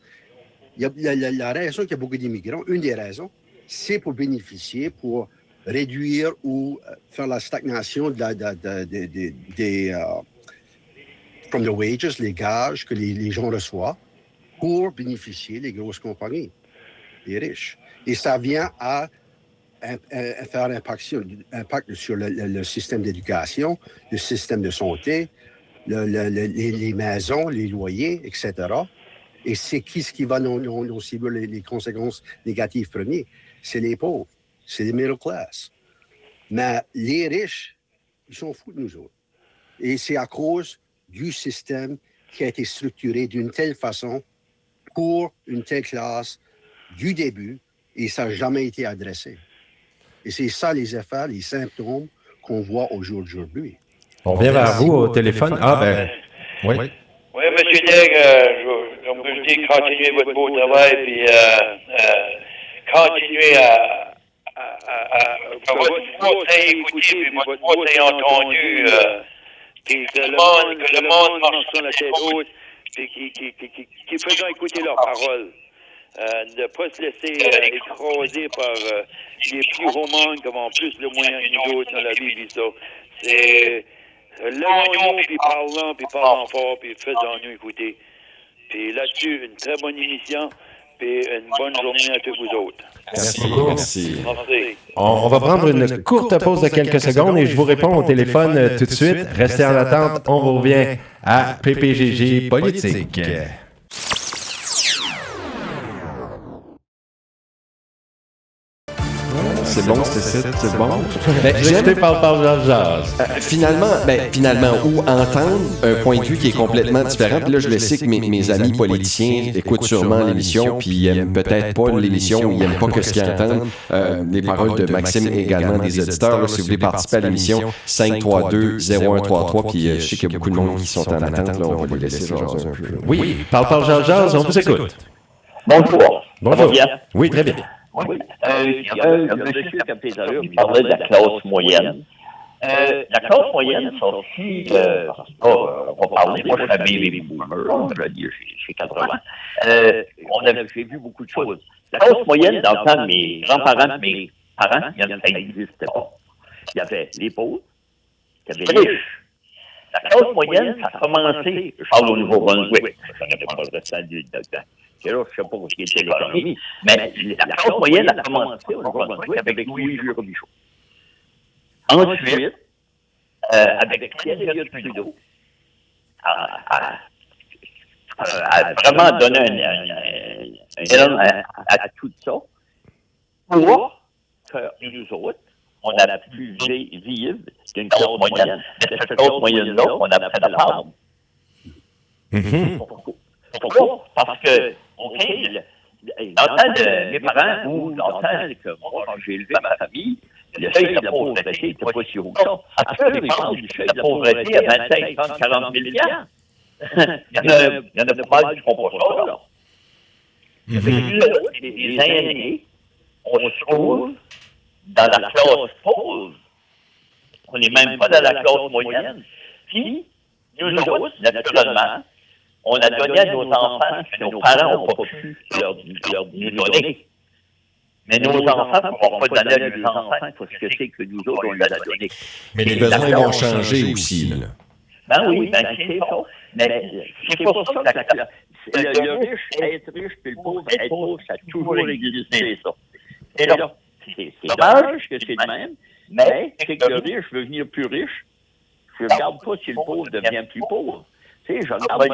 la raison qu'il y a beaucoup d'immigrants, une des raisons, c'est pour bénéficier, pour réduire ou faire la stagnation from the wages, les gages que les gens reçoivent, pour bénéficier des grosses compagnies, les riches. Et ça vient à faire un impact sur le système d'éducation, le système de santé, les maisons, les loyers, etc. Et c'est ce qui va nous subir les conséquences négatives premières? C'est les pauvres, c'est les middle class. Mais les riches, ils s'en foutent de nous autres. Et c'est à cause du système qui a été structuré d'une telle façon pour une telle classe du début, et ça n'a jamais été adressé. Et c'est ça les effets, les symptômes qu'on voit au jour d'aujourd'hui. On revient vers vous au téléphone. Oui. Oui, M. Daigle, comme je dis, continuez votre beau travail, puis continuez votre voix est écoutée, puis votre voix est entendue, puis que le monde marche sur la tête haute, puis qui faisant écouter leurs paroles. De ne pas se laisser écraser par les plus gros mondes comme en plus le moyen que nous autres dans la vie, puis ça. C'est levons-nous, puis parlons fort, puis faisons-nous écouter. Puis là-dessus, une très bonne émission. puis une bonne journée à tous vous autres. Merci. On va prendre une courte pause de quelques secondes et je vous réponds au téléphone tout de suite. Restez en attente, on vous revient à PPGG Politique. C'est bon, c'est bon. J'étais par Finalement, ou entendre un point de vue qui est complètement différent. Puis là, je le sais que mes amis politiciens écoutent sûrement l'émission, puis ils n'aiment peut-être pas l'émission, ou ils n'aiment pas ce qu'ils entendent. Les paroles de Maxime et également des auditeurs. Là, si vous voulez participer à l'émission, 532-0133. Puis je sais qu'il y a beaucoup de monde qui sont en attente. Là, on va les laisser jaser un peu. Oui, parle Jazz, on vous écoute. Bonjour. Bonjour. Oui, très bien. Oui. Il y a un monsieur comme tout à l'heure qui parlait de la classe moyenne. La classe moyenne, ça aussi, on va parler, moi je suis un baby boomer, je veux dire, j'ai 80. J'ai vu beaucoup de choses. La classe moyenne, dans le temps de mes grands-parents, mes parents, ça n'existait pas. Il y avait les pauvres, il y avait les riches. La classe moyenne, ça a commencé, je parle au Nouveau-Brunswick, je ne connais pas le restant du docteur. Je ne sais pas ce qui était l'économie, mais la classe moyenne a commencé au Nouveau-Brunswick avec Louis Robichaud. Ensuite, avec Pierre Elliott Trudeau, a vraiment donné un élan à tout ça pour que nous autres, on a pu vivre d'une classe moyenne. De cette classe moyenne-là, on a fait de la part. Pourquoi? Parce que, OK, dans le temps de mes parents, ou dans le temps que moi, quand j'ai élevé ma famille, le seuil de la pauvreté n'était pas si haut que ça. À ce que les parents du seuil de la pauvreté à 25, 30, 40 000 $. Il y en a pas mal qui ne font pas ça, là. Les aînés, on se trouve dans la classe pauvre. On n'est même pas dans la classe moyenne. Puis, nous autres, naturellement, on a donné à nos enfants ce que nos parents n'ont pas pu leur donner. Mais nos enfants ne pourront pas donner à leurs enfants ce que c'est que nous autres, on leur a donné. Mais les besoins vont changer aussi. Là. Ben oui, ben c'est ça. Mais c'est pour ça que le riche, être riche, puis le pauvre, être pauvre, ça a toujours existé, ça. Et là, c'est dommage que c'est le même, mais c'est que le riche veut devenir plus riche. Je ne regarde pas si le pauvre devient plus pauvre. Tu sais, je regarde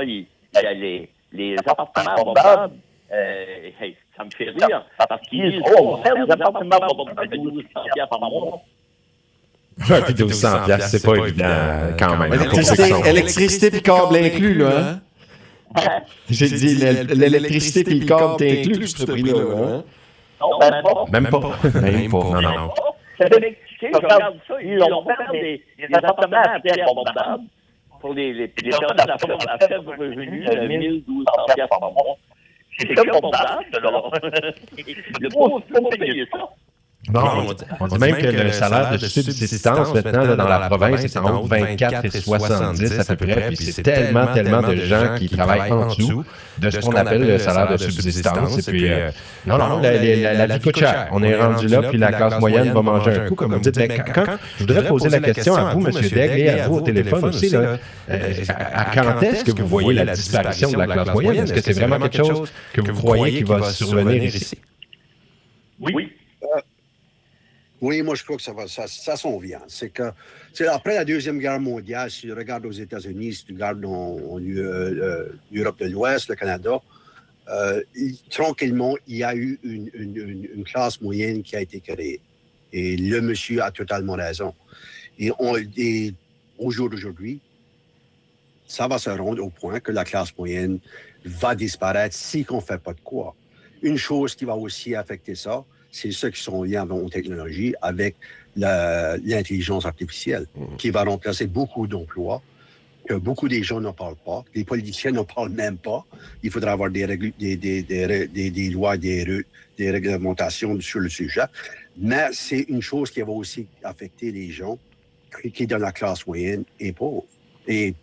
les appartements abordables, ça me fait rire, parce qu'ils disent, on va faire des appartements abordables à 1200 $ par mois. Puis 1200 $, c'est pas évident quand même. Électricité puis câble inclus, là. Hein? J'ai dit, l'électricité puis le câble t'es inclus, ce prix-là. Hein? Non, même pas. Même pas. Non. Je regarde ça, ils vont faire des appartements à prix abordable pour les personnes à faible revenu de 1 1200 $ par mois. C'est abordable, là. Le pauvre peut pas payer ça. Non, on dit même que le salaire de subsistance maintenant dans la province est entre 24 et 70 à peu près, puis c'est tellement de gens qui travaillent en dessous de ce qu'on appelle le salaire de subsistance. Et puis, non, la vie coûte cher. On est rendu là, puis la classe moyenne va manger un coup, comme vous dites. Mais quand je voudrais poser la question à vous, M. Daigle, et à vous au téléphone aussi, là, quand est-ce que vous voyez la disparition de la classe moyenne? Est-ce que c'est vraiment quelque chose que vous croyez qui va survenir ici? Oui. Oui, moi, je crois que ça s'en vient. C'est que, après la Deuxième Guerre mondiale, si tu regardes aux États-Unis, si tu regardes l'Europe de l'Ouest, le Canada, tranquillement, il y a eu une classe moyenne qui a été créée. Et le monsieur a totalement raison. Et au jour d'aujourd'hui, ça va se rendre au point que la classe moyenne va disparaître si on ne fait pas de quoi. Une chose qui va aussi affecter ça, c'est ceux qui sont liés aux technologies avec l'intelligence artificielle, qui va remplacer beaucoup d'emplois, que beaucoup des gens n'en parlent pas, les politiciens n'en parlent même pas. Il faudra avoir des lois, des réglementations sur le sujet. Mais c'est une chose qui va aussi affecter les gens qui sont dans la classe moyenne et pauvre. Et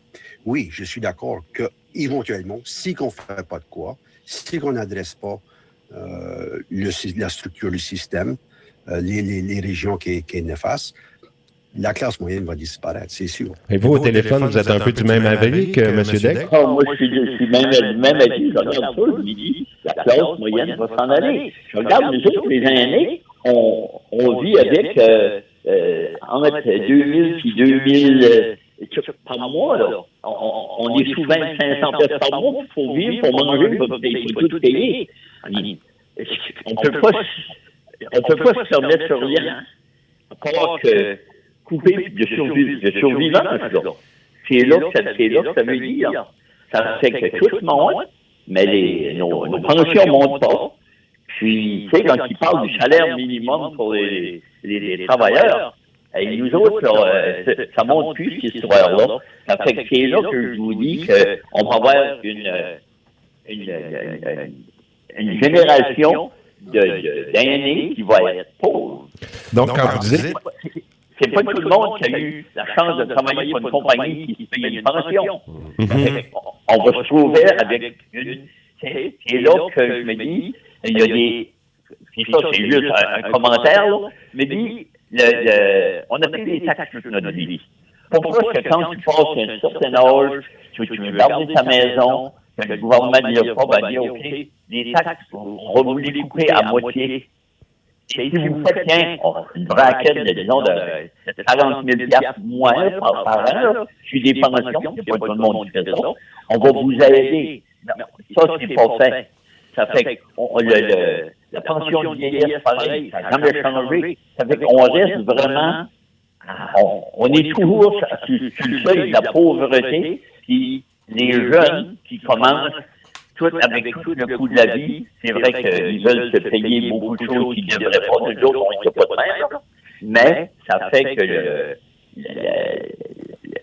oui, je suis d'accord qu'éventuellement, si on ne fait pas de quoi, si on n'adresse pas la structure du système, les régions qui est néfaste, la classe moyenne va disparaître, c'est sûr. Et vous, au téléphone, vous êtes un peu du même avis que M. Daigle? Moi, je suis même avis. Je regarde ça le midi. la classe moyenne va s'en aller. Je regarde, nous autres, les aînés, on vit avec entre 2000 et 2000 par mois, là. On est sous 2500 pièces par mois pour vivre, pour manger, pour tout payer. On peut pas se permettre sur rien, à part que couper de survivance, là. C'est là que ça veut dire. Ça fait que tout monte, mais nos pensions ne montent pas. Puis, tu sais, quand ils parlent du salaire minimum pour les travailleurs, et nous autres, là, ça ne monte plus, cette histoire-là. Ça fait que c'est là que je vous dis qu'on va avoir une génération d'aînés qui va être pauvre. Donc, quand vous dites... C'est pas tout le monde qui a eu la chance de travailler pour une compagnie qui se paye une pension. On va se trouver avec une... C'est là que je me dis, il y a des... Puis ça, c'est juste un commentaire, là, mais dit, on a payé des taxes toute notre vie. Pourquoi est-ce que quand tu passes un certain âge, tu veux garder ta maison, que le gouvernement ne dit pas, dire, OK, les taxes, on va vous les couper à moitié. Et si vous faites une braquette de, disons, de 40 000 $ moins par an, sur des pensions, c'est pas tout le monde qui fait ça, on va vous aider. Ça, c'est pas fait. Ça fait que la pension de vieillesse, pareil, ça n'a jamais changé. Ça fait qu'on reste vraiment, on est toujours sur le seuil de la pauvreté, puis les jeunes qui commencent avec tout le coût de la vie, c'est vrai qu'ils veulent se payer beaucoup de choses qu'ils ne devraient pas. Nous autres, on n'est pas de même. Mais ça fait que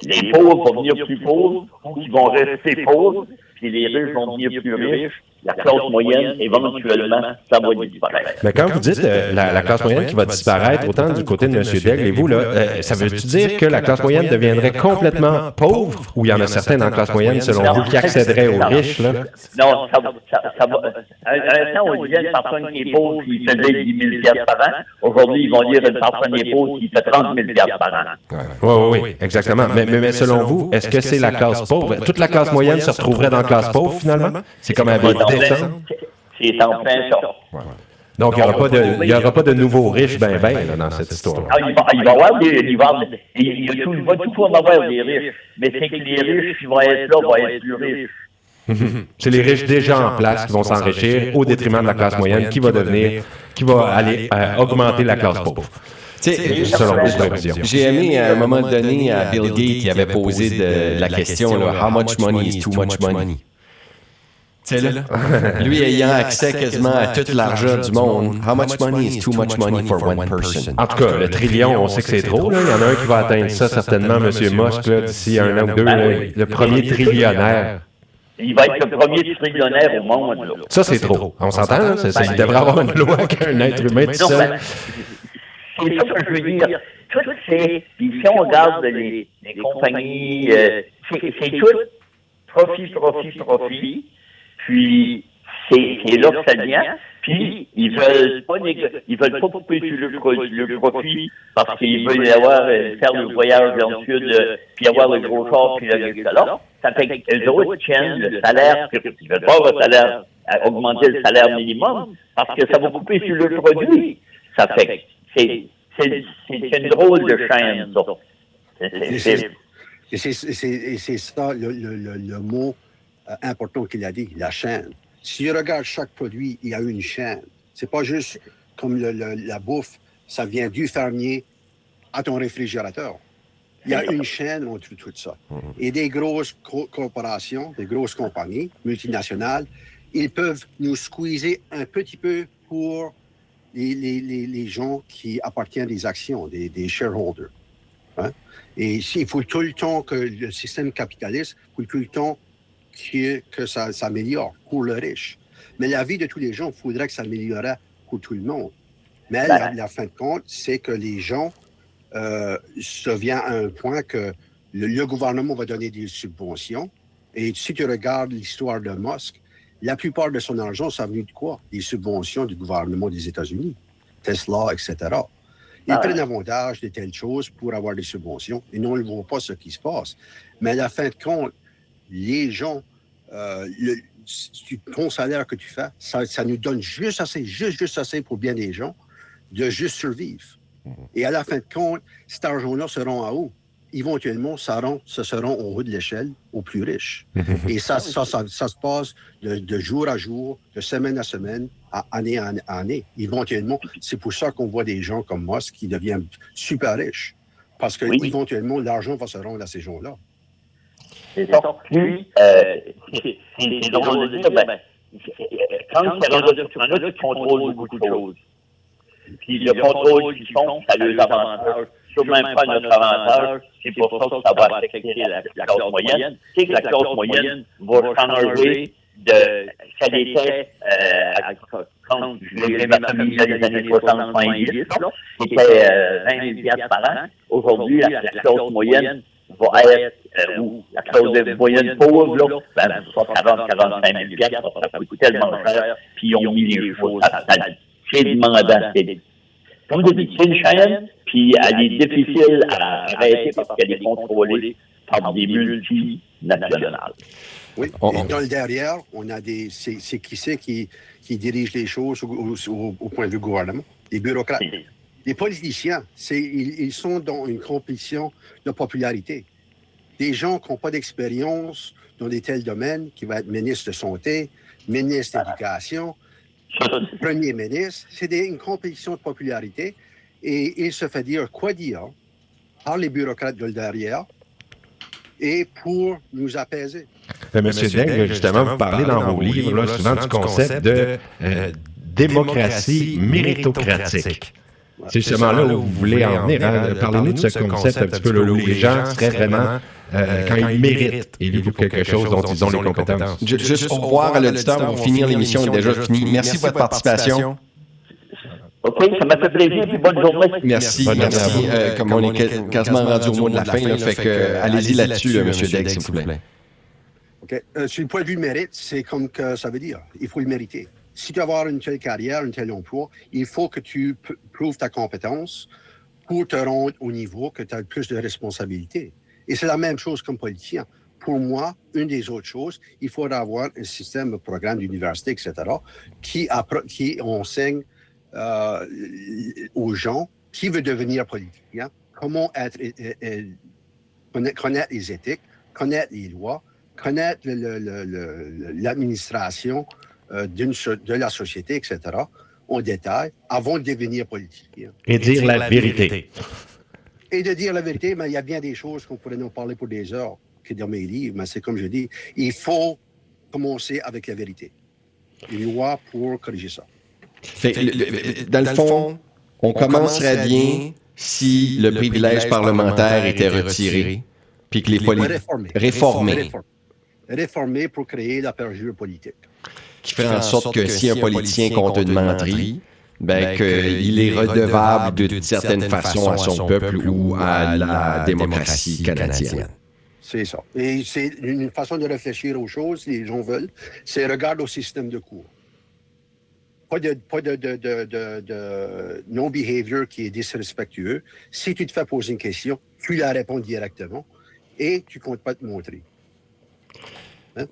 les pauvres vont devenir plus pauvres, ou ils vont rester pauvres, puis les riches vont devenir plus riches. La classe moyenne, éventuellement, ça va disparaître. Mais quand vous dites la classe moyenne qui va disparaître, autant du côté de M. Daigle et vous, là, ça veut-tu dire que la classe moyenne deviendrait complètement pauvre, ou il y en a certains dans la classe moyenne, selon vous, qui accéderaient aux riches? Là? Non, ça va. Un temps, on disait une personne qui est pauvre, qui faisait 10 000 $ par an. Aujourd'hui, ils vont dire une personne qui est pauvre, qui fait 30 000 $ par an. Oui, exactement. Mais selon vous, est-ce que c'est la classe pauvre? Toute la classe moyenne se retrouverait dans la classe pauvre, finalement? C'est comme un c'est en plein ça. Donc, il n'y aura pas de nouveaux riches là, dans cette histoire. Il va y avoir des riches, mais c'est que les riches qui vont être là vont être plus riches. C'est les riches déjà en place qui vont s'enrichir au détriment de la classe moyenne qui va aller augmenter la classe pauvre. Selon vos prévisions. J'ai aimé à un moment donné à Bill Gates qui avait posé la question là, How much money is too much money? Lui ayant accès quasiment à tout l'argent du monde, how much money is too much money for one person? En tout cas, le trillion, on sait que c'est trop. Là. Il y en a un qui va atteindre ça certainement, M. Musk, d'ici un an ou deux. Le premier trillionnaire. Il va être le premier trillionnaire au monde. Là. Ça, c'est trop. On s'entend, là? Il devrait avoir une loi qu'un être humain tout seul. C'est ça que je veux dire. Tout c'est... Puis si on regarde les compagnies, c'est tout profit. Puis, c'est là que ça vient. Puis, ils veulent pas couper sur le profit parce qu'ils veulent faire le voyage dans le sud, puis avoir le gros char, puis là. Ça fait que les autres tiennent le salaire, ils veulent pas augmenter le salaire minimum parce que ça va couper sur le produit. Ça fait que c'est une drôle de chaîne, ça. Et c'est ça le mot important qu'il a dit, la chaîne. Si tu regardes chaque produit, il y a une chaîne. C'est pas juste comme la bouffe, ça vient du fermier à ton réfrigérateur. Il y a une chaîne entre tout ça. Et des grosses corporations, des grosses compagnies multinationales, ils peuvent nous squeezer un petit peu pour les gens qui appartiennent des actions, des shareholders. Hein? Et il faut tout le temps que le système capitaliste, il faut tout le temps que ça s'améliore pour le riche. Mais la vie de tous les gens, il faudrait que ça améliore pour tout le monde. Mais la fin de compte, c'est que les gens se viennent à un point que le gouvernement va donner des subventions. Et si tu regardes l'histoire de Musk, la plupart de son argent, ça a venu de quoi? Des subventions du gouvernement des États-Unis, Tesla, etc. Ils prennent avantage de telles choses pour avoir des subventions et nous, on ne voit pas ce qui se passe. Mais à la fin de compte, les gens, ton salaire que tu fais, ça nous donne juste assez pour bien des gens de juste survivre. Et à la fin de compte, cet argent-là sera en haut. Éventuellement, ce seront au haut de l'échelle aux plus riches. Et ça se passe de jour à jour, de semaine à semaine, année à année. Éventuellement, c'est pour ça qu'on voit des gens comme Musk qui deviennent super riches. Parce que éventuellement, l'argent va se rendre à ces gens-là. C'est ça. Puis, c'est drôle de dire, quand ces ressources-là, tu contrôles beaucoup de choses. Puis le contrôle qu'ils font, ça a leurs avantages. Sur même pas notre avantage, c'est pour ça que ça va affecter la classe moyenne. Tu sais que la classe moyenne va changer de ce qu'elle était quand j'ai ma famille dans les années 70, c'était 20 000 par an. Aujourd'hui, la classe moyenne va être, ou la classe moyenne pauvre, là, ben, 40-45 000 ça coûte tellement cher, puis ils ont mis les choses à c'est demandant. Comme je dis, c'est une chaîne, puis elle est difficile à arrêter parce qu'elle est contrôlée par des multinationales. Oui, et dans le derrière, on a c'est qui dirige les choses au point de vue gouvernement? Les bureaucrates. Les politiciens, ils sont dans une compétition de popularité. Des gens qui n'ont pas d'expérience dans des tels domaines, qui vont être ministre de santé, ministre d'éducation, premier ministre, c'est une compétition de popularité et il se fait dire quoi dire par les bureaucrates de derrière et pour nous apaiser. Monsieur Daigle, justement, vous parlez dans vos livres là, souvent du concept de démocratie méritocratique. C'est justement là où vous voulez en venir. Hein? Parlez-nous de ce concept un petit peu là, où les gens seraient vraiment, quand ils méritent, élus pour quelque chose dont ils ont les compétences. Juste au revoir à l'auditeur, on va finir l'émission, est déjà finie. Merci de votre participation. OK, ça m'a fait plaisir, puis bonne journée. Merci. Comme on est quasiment rendu au mot de la fin, là, fait que allez-y là-dessus, M. Daigle, s'il vous plaît. OK. Sur le point de vue mérite, c'est comme que ça veut dire. Il faut le mériter. Si tu veux avoir une telle carrière, un tel emploi, il faut que tu prouves ta compétence pour te rendre au niveau que tu as plus de responsabilités. Et c'est la même chose comme politicien. Pour moi, une des autres choses, il faut avoir un système de programme d'université, etc., qui enseigne aux gens qui veulent devenir politicien, comment connaître les éthiques, connaître les lois, connaître l'administration de la société, etc., en détail, avant de devenir politicien. Et dire la vérité. Et de dire la vérité, mais il y a bien des choses qu'on pourrait nous parler pour des heures, que dans mes livres, mais c'est comme je dis, il faut commencer avec la vérité. Une loi pour corriger ça. Dans le fond, on commencerait bien si le privilège parlementaire était retiré, puis que les politiques... Réformer pour créer la parjure politique. Qui fait en sorte que si un politicien compte une menterie, qu'il est redevable d'une certaine façon à son peuple ou à la démocratie canadienne. C'est ça. Et c'est une façon de réfléchir aux choses, les gens veulent, c'est regarder au système de cours. Pas de non-behavior qui est disrespectueux. Si tu te fais poser une question, tu la réponds directement et tu ne comptes pas te montrer. Hein?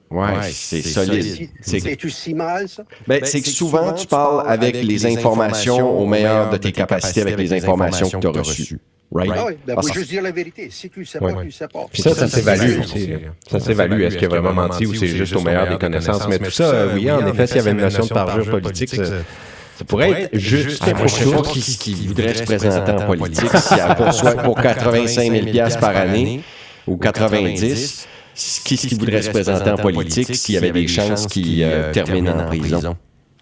Ouais, c'est solide. C'est-tu si mal, ça? C'est que souvent, tu parles avec les informations au meilleur de tes capacités, avec les informations que tu as reçues. Right? Ah oui, il faut juste dire la vérité. Si tu ne sais pas, tu ne sais pas. Puis ça s'évalue aussi. Ça s'évalue. Est-ce qu'il a vraiment menti ou c'est juste au meilleur des connaissances? Mais tout ça, oui, en effet, s'il y avait une notion de parjure politique, ça pourrait être juste moi, je sais pas qui voudrait se présenter en politique si elle poursuit pour 85 000 par année ou 90. Qui voudrait se présenter en politique s'il y avait des chances qu'il termine en prison?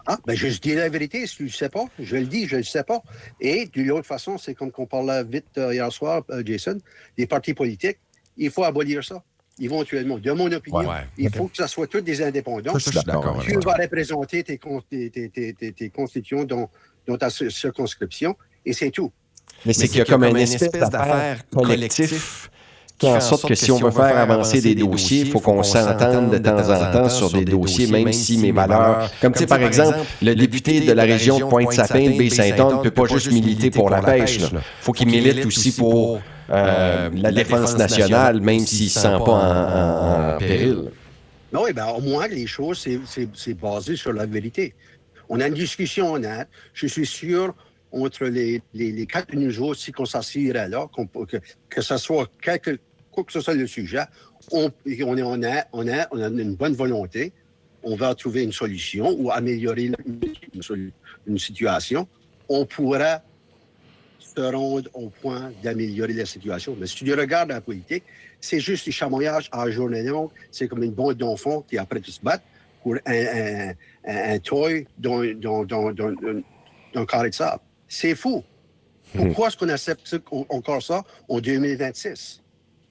Ah, je dis la vérité, si tu ne sais pas, je le dis, je ne le sais pas. Et de l'autre façon, c'est comme qu'on parlait vite hier soir, Jason, les partis politiques, il faut abolir ça, éventuellement. De mon opinion, il faut que ça soit tous des indépendants. Je suis d'accord. Tu vas représenter tes constituants dans ta circonscription, et c'est tout. Mais c'est qu'il y a comme une espèce d'affaire collectif qui fait en sorte que si on veut faire avancer des dossiers, il faut qu'on s'entende de temps en temps sur des dossiers, même si mes valeurs... Comme tu sais, par exemple, le député de la région de Pointe-Sapin, de Baie-Saint-Anne, ne peut pas juste militer pour la pêche. Il faut qu'il milite aussi pour la défense nationale, même s'il ne se sent pas en péril. Oui, bien, au moins, les choses, c'est basé sur la vérité. On a une discussion honnête. Je suis sûr, entre les quatre de nous autres, si on s'assirait là, que ce soit quoi que ce soit le sujet, on est honnête, on a une bonne volonté, on va trouver une solution ou améliorer une situation, on pourra se rendre au point d'améliorer la situation. Mais si tu regardes la politique, c'est juste des chamoyages à journée longue, c'est comme une bande d'enfants qui après se battent pour un toy d'un carré de sable. C'est fou. Pourquoi est-ce qu'on accepte encore ça en 2026?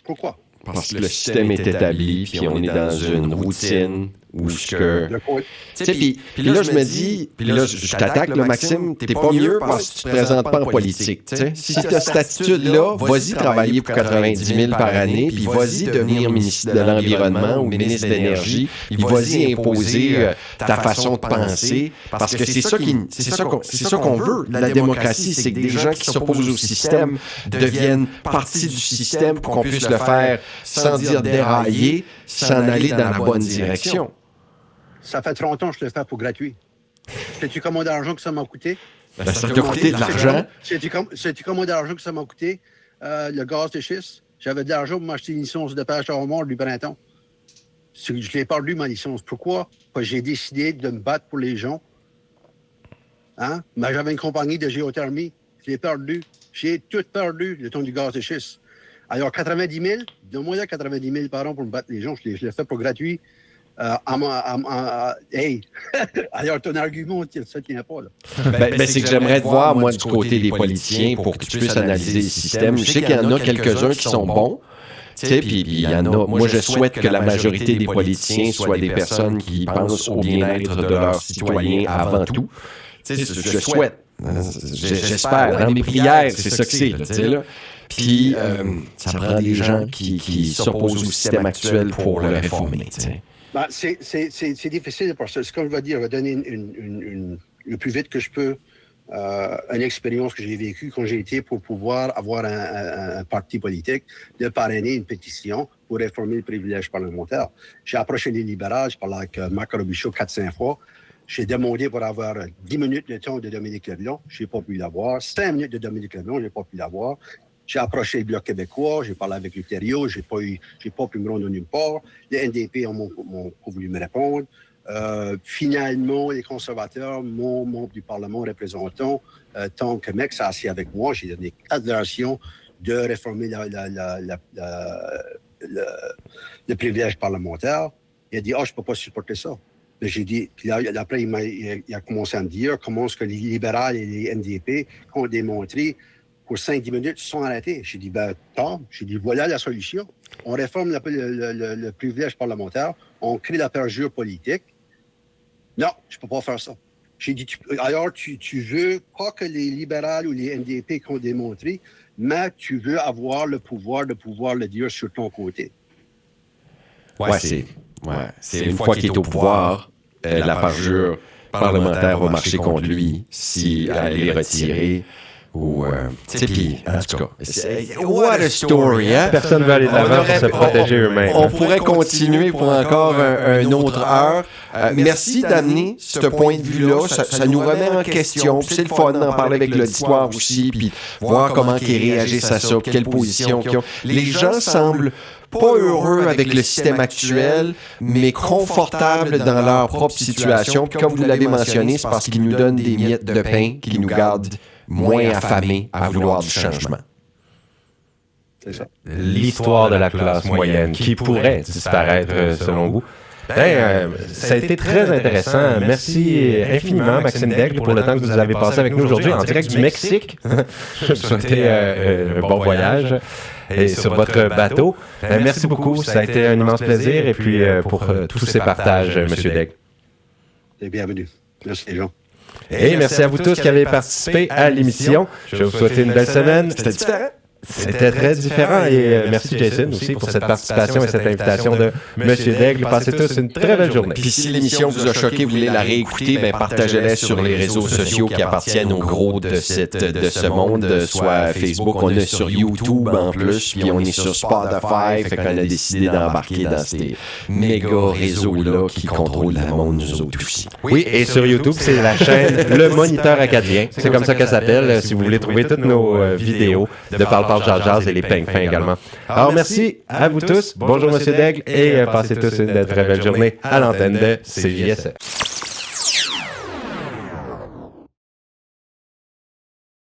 Pourquoi? Parce que le système est établi, puis on est dans une routine où que... Puis là, je me dis, puis là, je t'attaque, là, Maxime, t'es pas mieux parce que tu te présentes pas en politique. T'sais. Si tu as cette attitude-là, vas-y travailler pour 90 000 par année, puis vas-y devenir ministre de l'Environnement ou ministre de l'Énergie, puis vas-y imposer ta façon de penser, parce que c'est ça qu'on veut. La démocratie, c'est que des gens qui s'opposent au système deviennent partie du système pour qu'on puisse le faire sans dire dérailler, s'en aller dans la bonne direction. Ça fait 30 ans que je le fais pour gratuit. Sais-tu combien d'argent que ça m'a coûté? Ça t'a coûté de l'argent. Sais-tu combien d'argent que ça m'a coûté? Le gaz de schiste. J'avais de l'argent pour m'acheter une licence de pêche à mort du printemps. Je l'ai perdu, ma licence. Pourquoi? Parce que j'ai décidé de me battre pour les gens. Hein? Mais j'avais une compagnie de géothermie. Je l'ai perdu. J'ai tout perdu, le temps du gaz de schiste. Alors, 90 000, donne-moi là 90 000 par an pour me battre les gens. Je l'ai fait pour gratuit. Hey! Alors, ton argument, ça ne tient pas, là. C'est que j'aimerais te voir, moi, du côté des politiciens, pour que tu puisses analyser le système. Je sais qu'il y en a quelques-uns qui sont bons. Puis il y en a. Moi, je souhaite que la majorité des politiciens soient des personnes qui pensent au bien-être de leurs citoyens avant tout. Je souhaite. J'espère. Dans mes prières, c'est ça que c'est. Là. Puis, ça prend des gens qui s'opposent au système actuel pour le réformer. Ben, c'est difficile parce que, comme je vais dire, je vais donner le plus vite que je peux une expérience que j'ai vécue quand j'ai été pour pouvoir avoir un parti politique, de parrainer une pétition pour réformer le privilège parlementaire. J'ai approché les libéraux, j'ai parlé avec Marc Robichaud 4-5 fois. J'ai demandé pour avoir 10 minutes de temps de Dominique Leblanc, je n'ai pas pu l'avoir. 5 minutes de Dominique Leblanc, je n'ai pas pu l'avoir. J'ai approché le Bloc québécois, j'ai parlé avec l'Ontario, j'ai pas pu me rendre nulle part. Les NDP m'ont pas voulu me répondre. Finalement, les conservateurs, mon membre du Parlement représentant, Tom Kemek, s'est assis avec moi. J'ai donné 4 versions de réformer le privilège parlementaire. Il a dit, je ne peux pas supporter ça. Mais j'ai dit, puis là, après, il a commencé à me dire comment est-ce que les libéraux et les NDP ont démontré pour 5-10 minutes, ils sont arrêtés. J'ai dit, voilà la solution. On réforme le privilège parlementaire, on crée la perjure politique. Non, je ne peux pas faire ça. J'ai dit, alors, tu veux pas que les libéraux ou les NDP qu'on démontré, mais tu veux avoir le pouvoir de pouvoir le dire sur ton côté. C'est une fois qu'il est au pouvoir, la perjure parlementaire va marcher contre lui si elle est retirée. Ou, puis, en tout cas, what a story, hein? Personne ne veut aller de l'avant pour se protéger eux-mêmes. On pourrait continuer pour encore une autre heure. Merci d'amener ce point de vue-là. Ça nous remet en question. Puis c'est le fun d'en parler avec l'auditoire aussi, puis voir comment ils réagissent à ça, quelle position qu'ils ont. Les gens semblent pas heureux avec le système actuel, mais confortables dans leur propre situation. Puis comme vous l'avez mentionné, c'est parce qu'ils nous donnent des miettes de pain qui nous gardent moins affamés à vouloir du changement. C'est ça. L'histoire de la classe moyenne qui pourrait disparaître, selon vous. Ça a été très intéressant. Merci infiniment, Maxime Daigle, pour le temps que vous avez passé avec nous aujourd'hui en direct du Mexique. Je vous souhaite un bon voyage et sur votre bateau. Merci beaucoup. Ça a été un immense plaisir. Et puis, pour tous ces partages, M. Daigle. Et bienvenue. Merci, les gens. Et merci à vous tous qui avez participé à l'émission. Je vais vous souhaiter une belle semaine. C'était différent. C'était très différent et merci Jason aussi pour cette participation et cette invitation de Monsieur Daigle. Passez tous une très belle journée. Puis si l'émission vous a choqué, vous voulez la réécouter, ben partagez-la sur les réseaux sociaux qui appartiennent au gros de ce monde, soit Facebook, on est sur YouTube en plus, puis on est sur Spotify, fait qu'on a décidé d'embarquer dans ces méga réseaux-là qui contrôlent le monde, nous autres aussi. Oui, et sur YouTube, c'est la chaîne Le Moniteur Acadien. C'est comme ça qu'elle s'appelle, si vous voulez trouver toutes nos vidéos de Parle Jazz et les Ping-Fins également. Alors, merci à vous tous. Bonjour, Monsieur Daigle, et passez tous une très belle journée à l'antenne de CJSF.